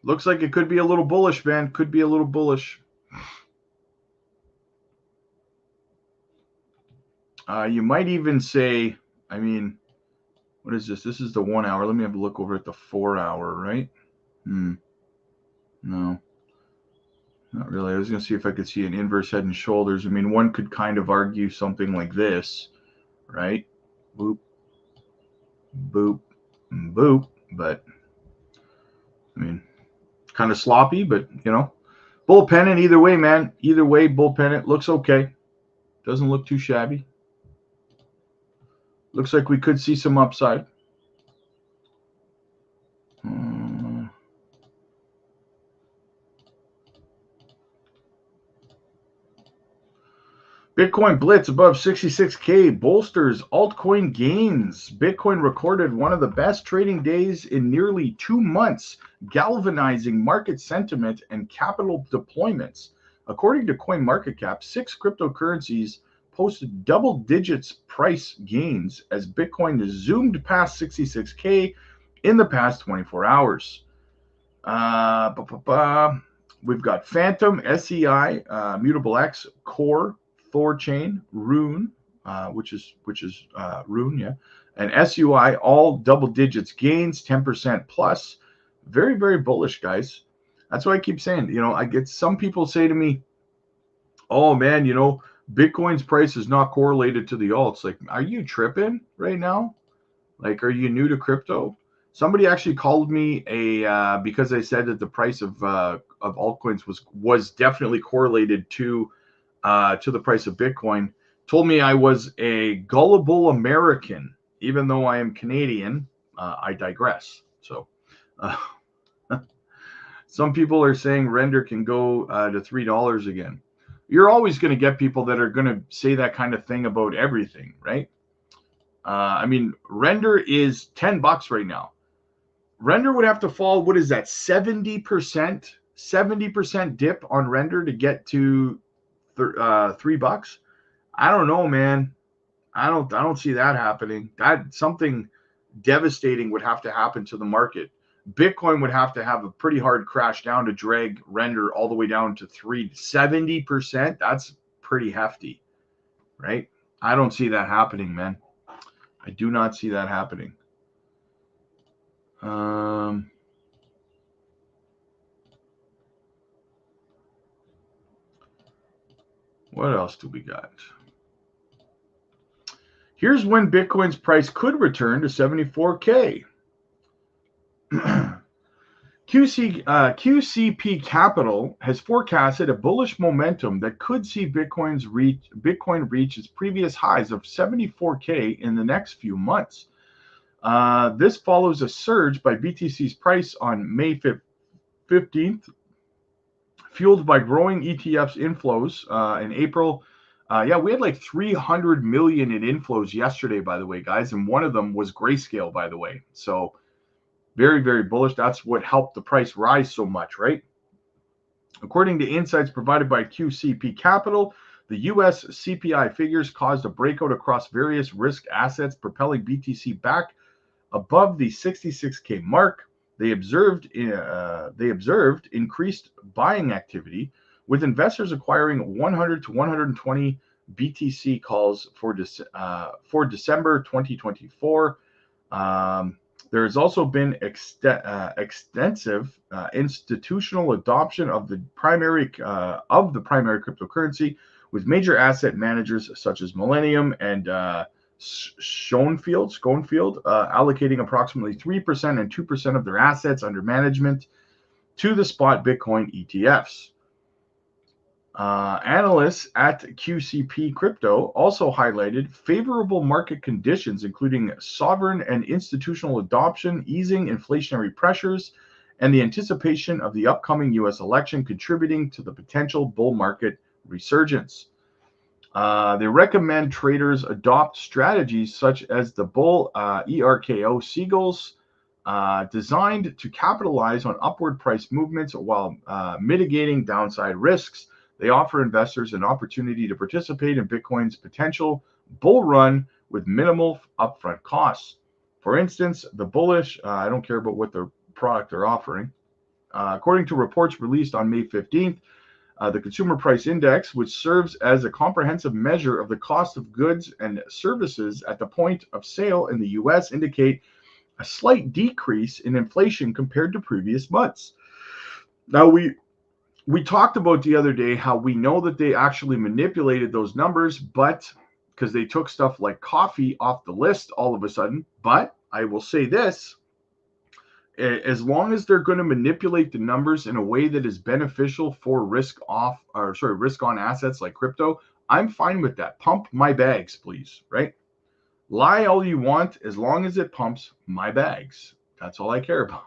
A: looks like it could be a little bullish, man. Could be a little bullish. You might even say, I mean, what is this? This is the 1 hour. Let me have a look over at the 4 hour, right? No, not really. I was going to see if I could see an inverse head and shoulders. I mean, one could kind of argue something like this, right? Boop, boop, boop. But, I mean, kind of sloppy, but, bull pennant either way, man. Either way, bull pennant looks okay. Doesn't look too shabby. Looks like we could see some upside. Bitcoin blitz above 66K bolsters altcoin gains. Bitcoin recorded one of the best trading days in nearly 2 months, galvanizing market sentiment and capital deployments. According to CoinMarketCap, 6 cryptocurrencies posted double digits price gains as Bitcoin zoomed past 66K in the past 24 hours. We've got Phantom, SEI, Mutable X, Core, Thorchain, Rune, which is Rune, yeah, and SUI, all double digits gains, 10% plus. Very, very bullish, guys. That's why I keep saying, you know, I get some people say to me, oh man, you know, Bitcoin's price is not correlated to the alts. Like, are you tripping right now? Like, are you new to crypto? Somebody actually called me because I said that the price of altcoins was definitely correlated to the price of Bitcoin. Told me I was a gullible American, even though I am Canadian. I digress. So, some people are saying render can go to $3 again. You're always going to get people that are going to say that kind of thing about everything, right? I mean, render is $10 right now. Render would have to fall, what is that, 70%? 70% dip on render to get to $3. I don't know, man. I don't see that happening. That something devastating would have to happen to the market. Bitcoin would have to have a pretty hard crash down to drag render all the way down to 70%. That's pretty hefty, right? I don't see that happening, man. I do not see that happening. What else do we got? Here's when Bitcoin's price could return to 74K. QCP Capital has forecasted a bullish momentum that could see Bitcoin reach its previous highs of 74K in the next few months. This follows a surge by BTC's price on May 15th, fueled by growing ETFs inflows in April. Yeah, we had like 300 million in inflows yesterday, by the way, guys, and one of them was Grayscale, by the way. So very, very bullish. That's what helped the price rise so much, right? According to insights provided by QCP Capital, the U.S. CPI figures caused a breakout across various risk assets, propelling BTC back above the 66K mark. They observed increased buying activity, with investors acquiring 100 to 120 BTC calls for December 2024. There has also been extensive institutional adoption of the primary cryptocurrency, with major asset managers such as Millennium and Schoenfield allocating approximately 3% and 2% of their assets under management to the spot Bitcoin ETFs. Analysts at QCP Crypto also highlighted favorable market conditions, including sovereign and institutional adoption, easing inflationary pressures, and the anticipation of the upcoming U.S. election contributing to the potential bull market resurgence. They recommend traders adopt strategies such as the bull ERKO Seagulls, designed to capitalize on upward price movements while mitigating downside risks. They offer investors an opportunity to participate in Bitcoin's potential bull run with minimal upfront costs. For instance, the bullish, I don't care about what the product they're offering. According to reports released on May 15th, the Consumer Price Index, which serves as a comprehensive measure of the cost of goods and services at the point of sale in the U.S., indicate a slight decrease in inflation compared to previous months. Now, we talked about the other day how we know that they actually manipulated those numbers, but because they took stuff like coffee off the list all of a sudden. But I will say this, as long as they're going to manipulate the numbers in a way that is beneficial for risk on assets like crypto, I'm fine with that. Pump my bags, please, right? Lie all you want, as long as it pumps my bags. That's all I care about.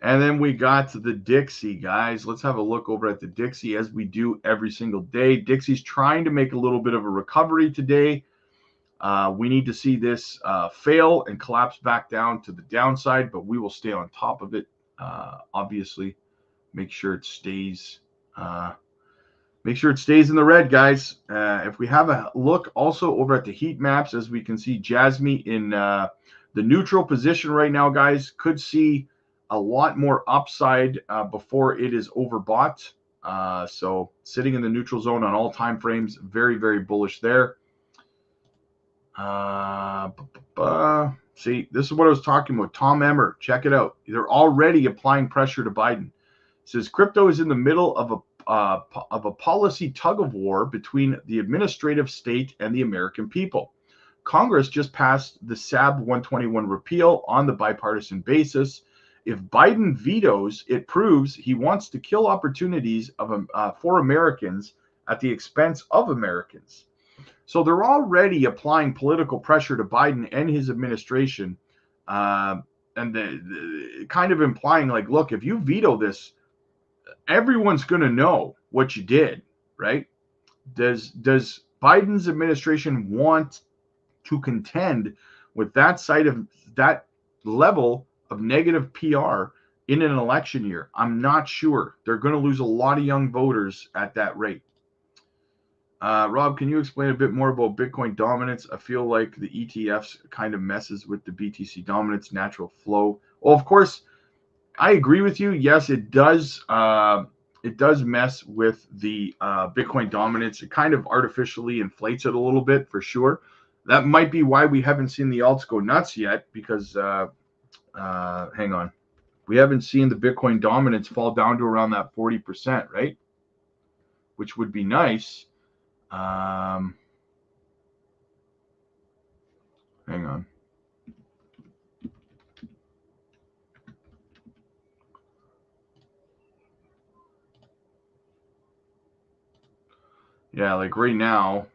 A: And then we got to the Dixie, guys. Let's have a look over at the Dixie, as we do every single day. Dixie's trying to make a little bit of a recovery today. We need to see this fail and collapse back down to the downside, but we will stay on top of it. Obviously, make sure it stays in the red, guys. If we have a look also over at the heat maps, as we can see, Jasmy in the neutral position right now, guys, could see a lot more upside before it is overbought. So sitting in the neutral zone on all time frames, very, very bullish there. See, this is what I was talking about. Tom Emmer, check it out. They're already applying pressure to Biden. It says crypto is in the middle of a policy tug of war between the administrative state and the American people. Congress just passed the SAB 121 repeal on the bipartisan basis. If Biden vetoes, it proves he wants to kill opportunities for Americans at the expense of Americans. So they're already applying political pressure to Biden and his administration, and the kind of implying like, look, if you veto this, everyone's going to know what you did, right? Does Biden's administration want to contend with that side of that level of negative PR in an election year? I'm not sure. They're going to lose a lot of young voters at that rate. Rob, can you explain a bit more about Bitcoin dominance? I feel like the ETFs kind of messes with the BTC dominance natural flow. Well, of course, I agree with you. Yes, it does. It does mess with the Bitcoin dominance. It kind of artificially inflates it a little bit, for sure. That might be why we haven't seen the alts go nuts yet, because hang on, we haven't seen the Bitcoin dominance fall down to around that 40%, right? Which would be nice. Hang on. Yeah, like right now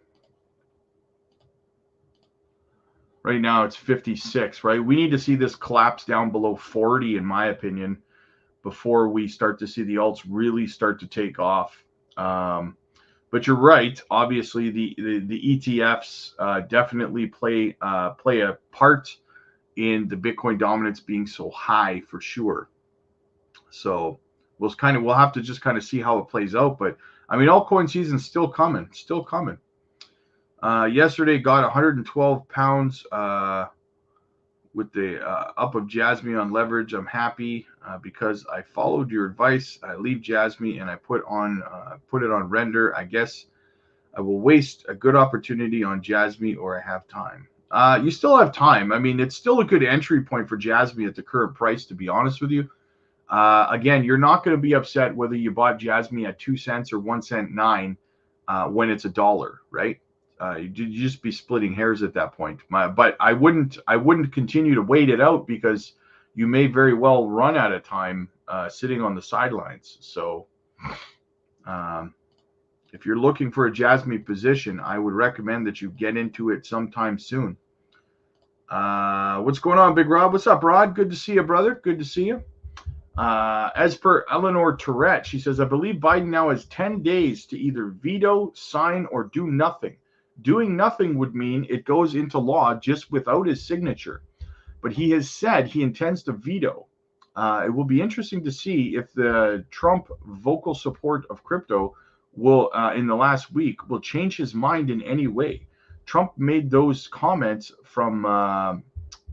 A: it's 56, right? We need to see this collapse down below 40, in my opinion, before we start to see the alts really start to take off. But you're right. Obviously, the ETFs definitely play a part in the Bitcoin dominance being so high, for sure. So we'll have to just kind of see how it plays out. But I mean, altcoin season's still coming. Yesterday got 112 pounds with the up of Jasmy on leverage. I'm happy because I followed your advice. I leave Jasmy and I put it on render. I guess I will waste a good opportunity on Jasmy, or I have time. You still have time. I mean, it's still a good entry point for Jasmy at the current price, to be honest with you. Again, you're not going to be upset whether you bought Jasmy at 2 cents or 1 cent 9 when it's $1, right? You just be splitting hairs at that point. But I wouldn't continue to wait it out, because you may very well run out of time sitting on the sidelines. So if you're looking for a Jasmy position, I would recommend that you get into it sometime soon. What's going on, Big Rob? What's up, Rod? Good to see you, brother. Good to see you. As per Eleanor Tourette, she says, I believe Biden now has 10 days to either veto, sign, or do nothing. Doing nothing would mean it goes into law just without his signature. But he has said he intends to veto. It will be interesting to see if the Trump vocal support of crypto will, in the last week, will change his mind in any way. Trump made those comments from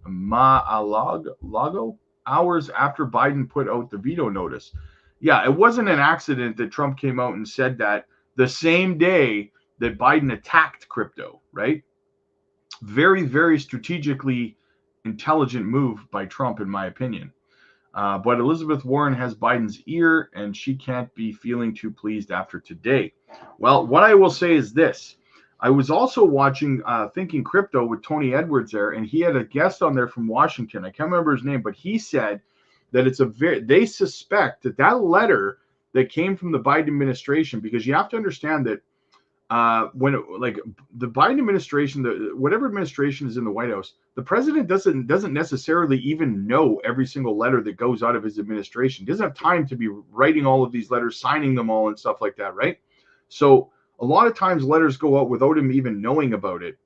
A: Mar-a-Lago hours after Biden put out the veto notice. Yeah, it wasn't an accident that Trump came out and said that the same day that Biden attacked crypto, right? Very, very strategically intelligent move by Trump, in my opinion. But Elizabeth Warren has Biden's ear, and she can't be feeling too pleased after today. Well, what I will say is this. I was also watching Thinking Crypto with Tony Edwards there, and he had a guest on there from Washington. I can't remember his name, but he said that they suspect that letter that came from the Biden administration, because you have to understand that the Biden administration, whatever administration is in the White House, the president doesn't necessarily even know every single letter that goes out of his administration. He doesn't have time to be writing all of these letters, signing them all, and stuff like that, right? So a lot of times letters go out without him even knowing about it.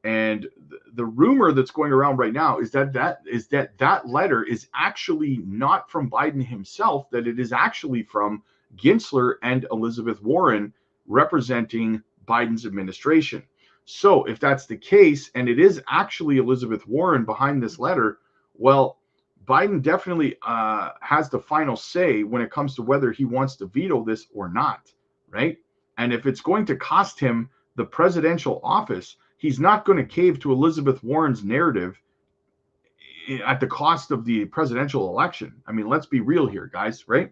A: And the rumor that's going around right now is that letter is actually not from Biden himself, that it is actually from Gensler and Elizabeth Warren, representing Biden's administration. So if that's the case, and it is actually Elizabeth Warren behind this letter, well, Biden definitely has the final say when it comes to whether he wants to veto this or not, right? And if it's going to cost him the presidential office, he's not going to cave to Elizabeth Warren's narrative at the cost of the presidential election. I mean, let's be real here, guys, right?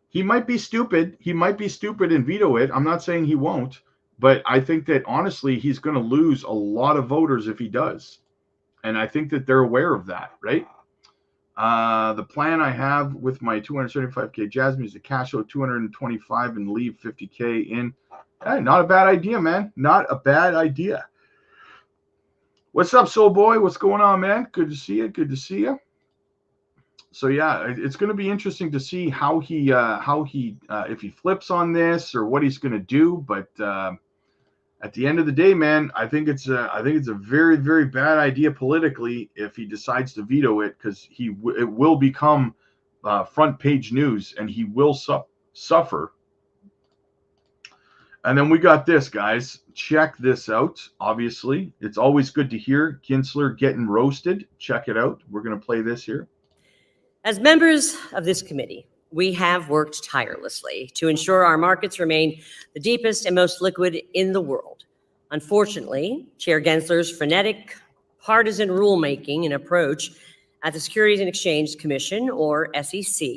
A: He might be stupid. He might be stupid and veto it. I'm not saying he won't, but I think that honestly, he's going to lose a lot of voters if he does. And I think that they're aware of that, right? The plan I have with my 275K Jasmy is to cash out 225 and leave 50K in. Hey, not a bad idea, man. Not a bad idea. What's up, Soul Boy? What's going on, man? Good to see you. Good to see you. So yeah, it's going to be interesting to see how he if he flips on this or what he's going to do. But at the end of the day, man, I think it's a very, very bad idea politically if he decides to veto it, because it will become front page news and he will suffer. And then we got this, guys. Check this out. Obviously, it's always good to hear Gensler getting roasted. Check it out. We're going to play this here.
B: As members of this committee, we have worked tirelessly to ensure our markets remain the deepest and most liquid in the world. Unfortunately, Chair Gensler's frenetic, partisan rulemaking and approach at the Securities and Exchange Commission, or SEC,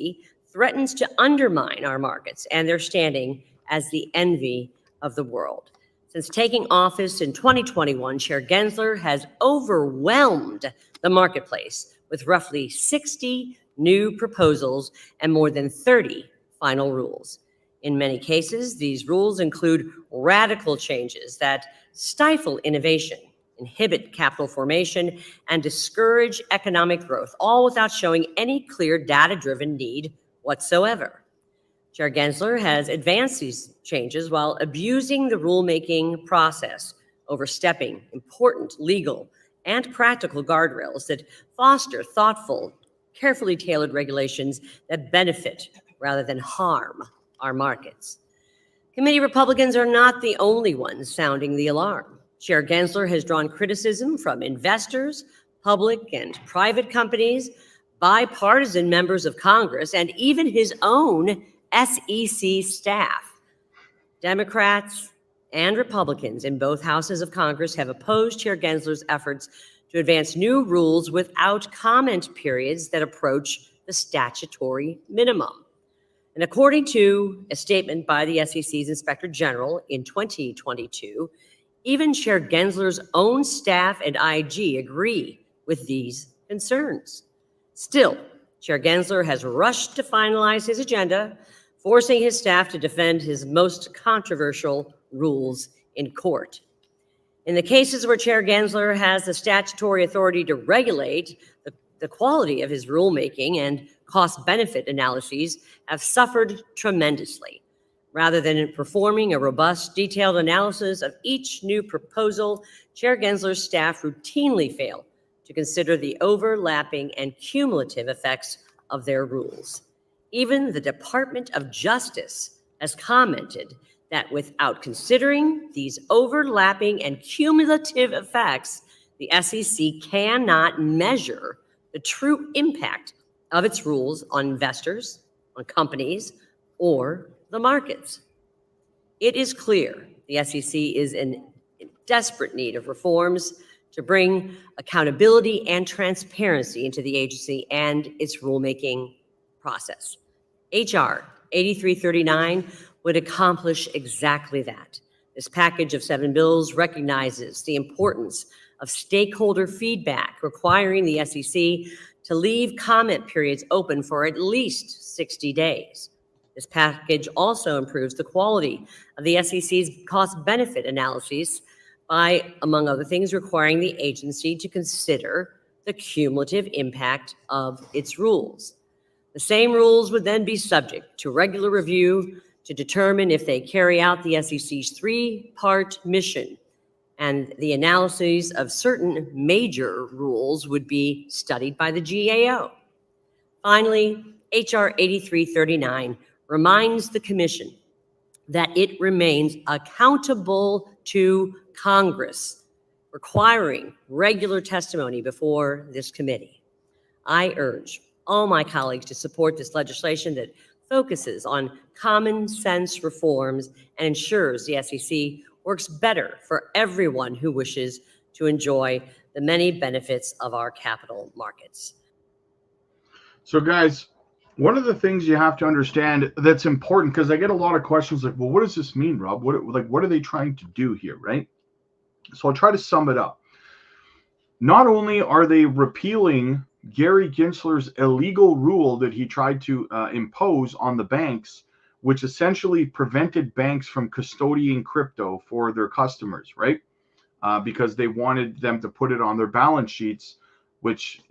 B: threatens to undermine our markets and their standing as the envy of the world. Since taking office in 2021, Chair Gensler has overwhelmed the marketplace with roughly 60 new proposals and more than 30 final rules. In many cases, these rules include radical changes that stifle innovation, inhibit capital formation, and discourage economic growth, all without showing any clear data-driven need whatsoever. Chair Gensler has advanced these changes while abusing the rulemaking process, overstepping important legal and practical guardrails that foster thoughtful, carefully tailored regulations that benefit rather than harm our markets. Committee Republicans are not the only ones sounding the alarm. Chair Gensler has drawn criticism from investors, public and private companies, bipartisan members of Congress, and even his own SEC staff. Democrats and Republicans in both houses of Congress have opposed Chair Gensler's efforts to advance new rules without comment periods that approach the statutory minimum. And according to a statement by the SEC's Inspector General in 2022, even Chair Gensler's own staff and IG agree with these concerns. Still, Chair Gensler has rushed to finalize his agenda, forcing his staff to defend his most controversial rules in court. In the cases where Chair Gensler has the statutory authority to regulate, the quality of his rulemaking and cost-benefit analyses have suffered tremendously. Rather than performing a robust, detailed analysis of each new proposal, Chair Gensler's staff routinely fail to consider the overlapping and cumulative effects of their rules. Even the Department of Justice has commented that without considering these overlapping and cumulative effects, the SEC cannot measure the true impact of its rules on investors, on companies, or the markets. It is clear the SEC is in desperate need of reforms to bring accountability and transparency into the agency and its rulemaking process. H.R. 8339 would accomplish exactly that. This package of 7 bills recognizes the importance of stakeholder feedback, requiring the SEC to leave comment periods open for at least 60 days. This package also improves the quality of the SEC's cost-benefit analyses by, among other things, requiring the agency to consider the cumulative impact of its rules. The same rules would then be subject to regular review to determine if they carry out the SEC's 3-part mission, and the analyses of certain major rules would be studied by the GAO. Finally, H.R. 8339 reminds the Commission that it remains accountable to Congress, requiring regular testimony before this committee. I urge all my colleagues to support this legislation that focuses on common sense reforms and ensures the SEC works better for everyone who wishes to enjoy the many benefits of our capital markets.
A: So, guys, one of the things you have to understand that's important, because I get a lot of questions like, well, what does this mean, Rob? What are they trying to do here, right? So I'll try to sum it up. Not only are they repealing Gary Gensler's illegal rule that he tried to impose on the banks, which essentially prevented banks from custodying crypto for their customers, right? Because they wanted them to put it on their balance sheets, which,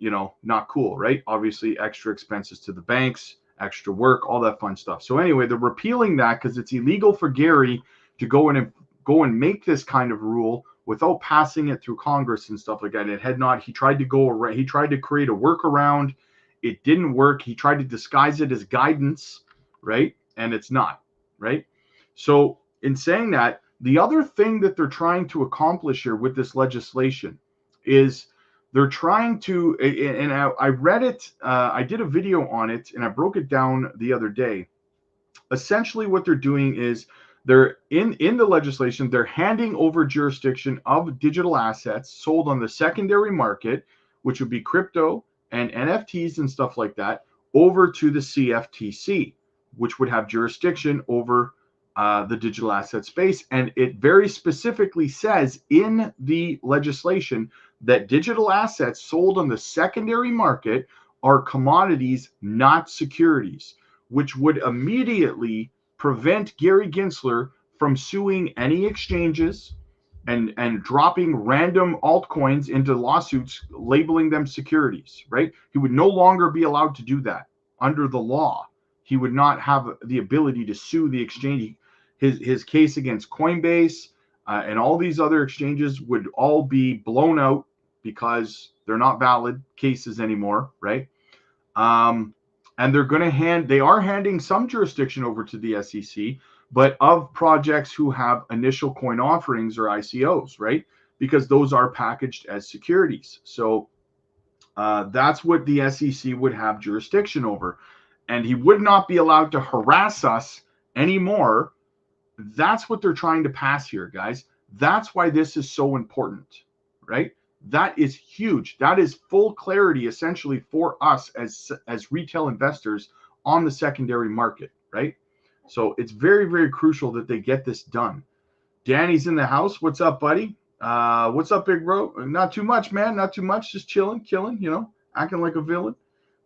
A: not cool, right? Obviously, extra expenses to the banks, extra work, all that fun stuff. So anyway, they're repealing that because it's illegal for Gary to go and make this kind of rule without passing it through Congress and stuff like that. It had not. He tried to create a workaround. It didn't work. He tried to disguise it as guidance, right? And it's not, right? So in saying that, the other thing that they're trying to accomplish here with this legislation is they're trying to, and I read it, I did a video on it, and I broke it down the other day. Essentially what they're doing is they're in the legislation, they're handing over jurisdiction of digital assets sold on the secondary market, which would be crypto and NFTs and stuff like that, over to the CFTC, which would have jurisdiction over the digital asset space. And it very specifically says in the legislation that digital assets sold on the secondary market are commodities, not securities, which would immediately prevent Gary Gensler from suing any exchanges and dropping random altcoins into lawsuits, labeling them securities, right? He would no longer be allowed to do that under the law. He would not have the ability to sue the exchange. His case against Coinbase and all these other exchanges would all be blown out because they're not valid cases anymore, right? And they are handing some jurisdiction over to the SEC, but of projects who have initial coin offerings or ICOs, right? Because those are packaged as securities. So that's what the SEC would have jurisdiction over. And he would not be allowed to harass us anymore. That's what they're trying to pass here, guys. That's why this is so important, right? That is huge. That is full clarity essentially for us as retail investors on the secondary market, right? So it's very, very crucial that they get this done. Danny's in the house. What's up, buddy? What's up, big bro? Not too much, man. Not too much. Just chilling, acting like a villain.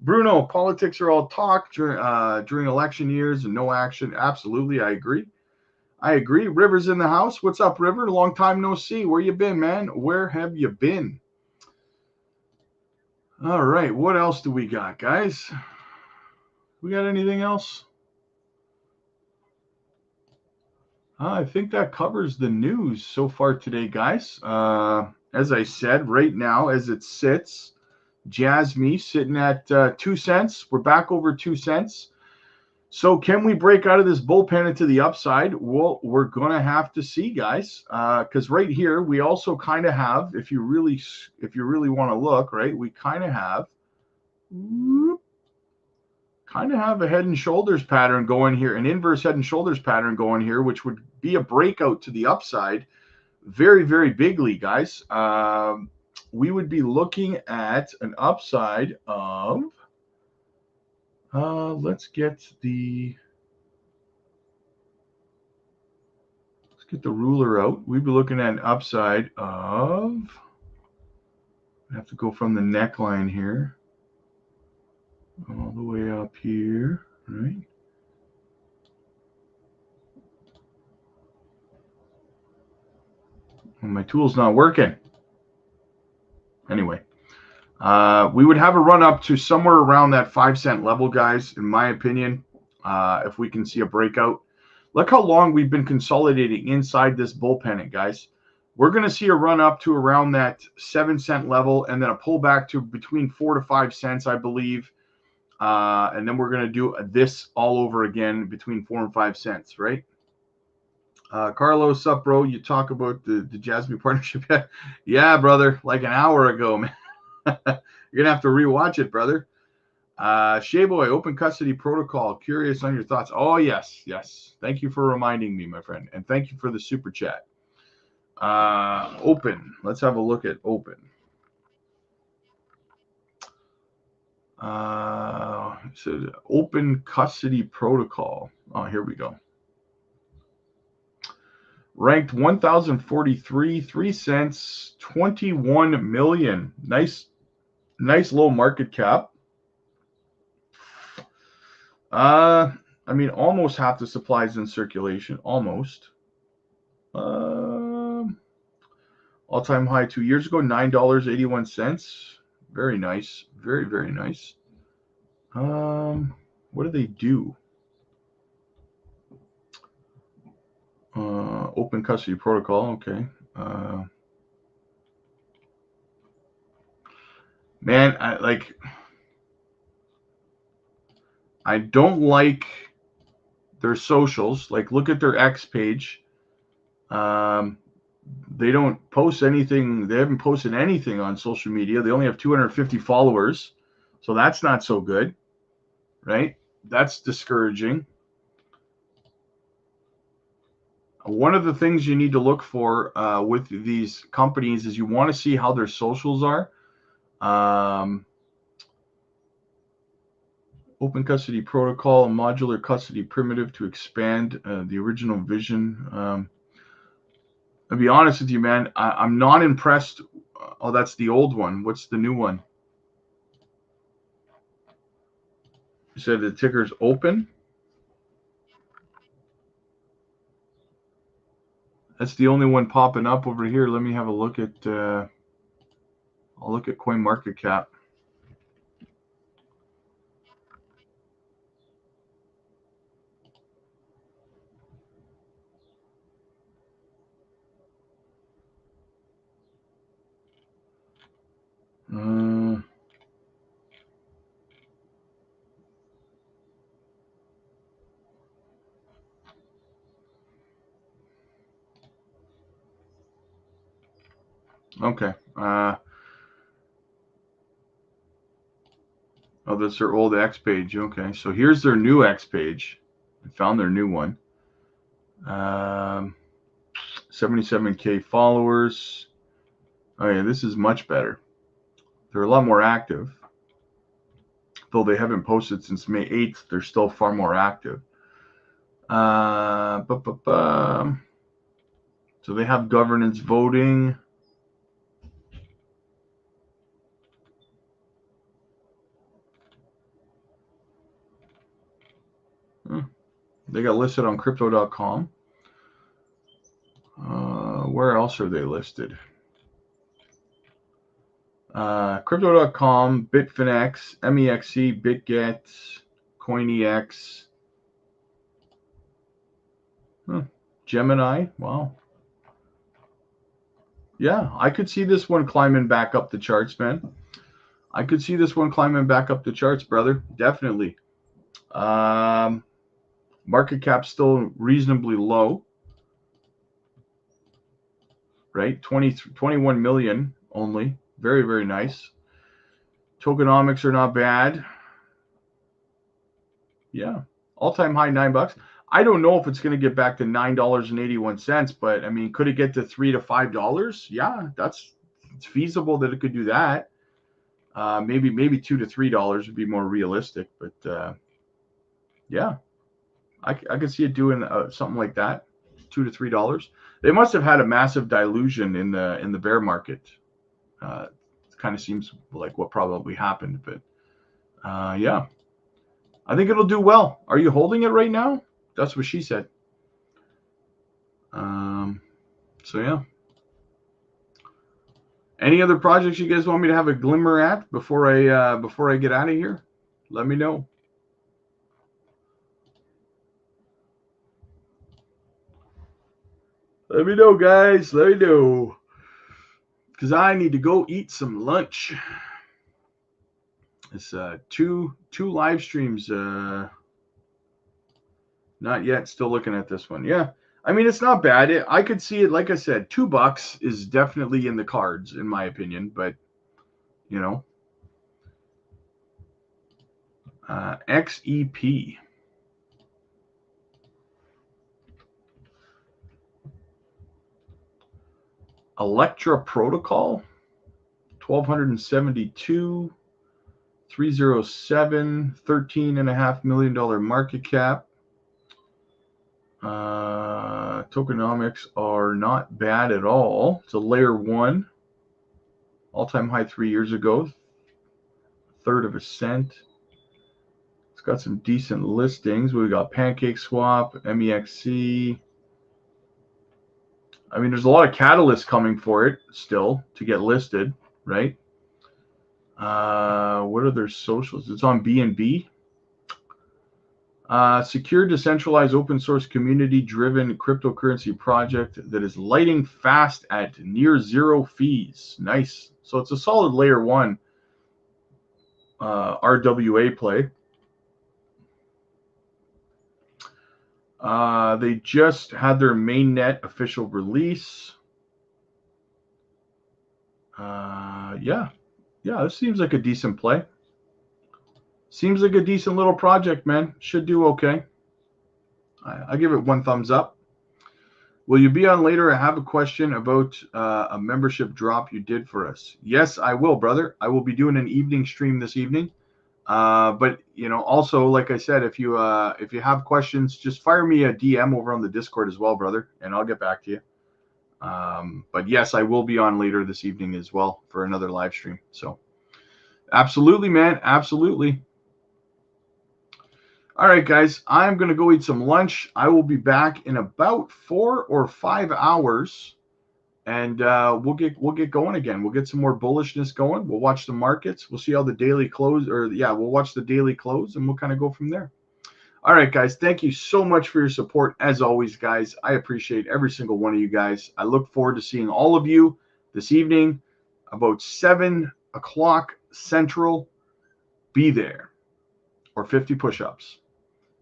A: Bruno, politics are all talk during election years and no action. Absolutely, I agree. River's in the house. What's up, River? Long time no see. Where you been, man? Where have you been? All right. What else do we got, guys? We got anything else? I think that covers the news so far today, guys. As I said, right now, as it sits, Jasmy sitting at 2 cents. We're back over 2 cents. So can we break out of this bullpen into the upside? Well, we're going to have to see, guys, because right here we also kind of have, if you really want to look, right, we kind of have a head and shoulders pattern going here, an inverse head and shoulders pattern going here, which would be a breakout to the upside very, very bigly, guys. We would be looking at an upside of let's get the ruler out. We'd be looking at an upside of, I have to go from the neckline here all the way up here, right? Well, my tool's not working. Anyway, we would have a run up to somewhere around that 5 cent level, guys, in my opinion, if we can see a breakout. Look how long we've been consolidating inside this bull pennant, guys. We're going to see a run up to around that 7 cent level and then a pullback to between 4 to 5 cents, I believe. And then we're going to do this all over again between 4 and 5 cents, right? Carlos, up, bro? You talk about the Jasmy partnership. Yeah, brother, like an hour ago, man. You're gonna have to rewatch it, brother. Shea Boy, Open Custody Protocol. Curious on your thoughts. Oh, yes. Thank you for reminding me, my friend. And thank you for the super chat. Open. Let's have a look at Open. So Open Custody Protocol. Oh, here we go. Ranked 1,043, 3 cents, 21 million. Nice low market cap. I mean, almost half the supply is in circulation. Almost. All-time high 2 years ago, $9.81. Very nice. Very, very nice. What do they do? Open Custody Protocol. Okay. Man, I don't like their socials. Like, look at their X page. They don't post anything. They haven't posted anything on social media. They only have 250 followers. So that's not so good, right? That's discouraging. One of the things you need to look for with these companies is you want to see how their socials are. Open Custody Protocol, a modular custody primitive to expand the original vision. I'll be honest with you, man. I'm not impressed. Oh, that's the old one. What's the new one? You said the ticker's Open. That's the only one popping up over here. Let me have a look at. I'll look at CoinMarketCap. Okay. Oh, that's their old X page. Okay, so here's their new X page. I found their new one. 77K followers. Oh yeah, this is much better. They're a lot more active. Though they haven't posted since May 8th, they're still far more active. So they have governance voting. They got listed on crypto.com. Where else are they listed? Crypto.com, Bitfinex, MEXC, BitGet, CoinEx, Gemini. Wow. Yeah, I could see this one climbing back up the charts, man. I could see this one climbing back up the charts, brother. Definitely. Market cap still reasonably low, right? 21 million only. Very, very nice. Tokenomics are not bad. Yeah. All-time high, $9. I don't know if it's going to get back to $9.81, but I mean, could it get to $3 to $5? Yeah, it's feasible that it could do that. Maybe $2 to $3 would be more realistic, but yeah, I could see it doing something like that, $2 to $3. They must have had a massive dilution in the bear market. It kind of seems like what probably happened, but yeah, I think it'll do well. Are you holding it right now? That's what she said. So yeah. Any other projects you guys want me to have a glimmer at before I get out of here? Let me know. Let me know, guys. Let me know. Because I need to go eat some lunch. It's two live streams. Not yet. Still looking at this one. Yeah. I mean, it's not bad. I could see it. Like I said, $2 is definitely in the cards, in my opinion. But, you know. XEP. Electra Protocol, 1,272, 307, $13.5 million market cap. Tokenomics are not bad at all. It's a layer 1, all-time high 3 years ago, third of a cent. It's got some decent listings. We got Pancake Swap, MEXC. I mean, there's a lot of catalysts coming for it still to get listed, right? What are their socials? It's on BNB. Secure, decentralized, open source, community-driven cryptocurrency project that is lighting fast at near zero fees. Nice. So it's a solid layer 1 RWA play. They just had their mainnet official release. Yeah, this seems like a decent play. Seems like a decent little project, man. Should do okay. I give it 1 thumbs up. Will you be on later? I have a question about a membership drop you did for us. Yes, I will, brother. I will be doing an evening stream this evening. But you know, also, like I said, if you have questions, just fire me a DM over on the Discord as well, brother, and I'll get back to you. But yes, I will be on later this evening as well for another live stream. So absolutely, man. Absolutely. All right, guys, I'm going to go eat some lunch. I will be back in about 4 or 5 hours, and we'll get going again. We'll get some more bullishness going. We'll watch the markets. We'll see how the daily close, we'll watch the daily close, and we'll kind of go from there. All right, guys, thank you so much for your support. As always, guys, I appreciate every single one of you guys. I look forward to seeing all of you this evening about 7 o'clock Central. Be there, or 50 push-ups.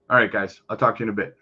A: All right, guys, I'll talk to you in a bit.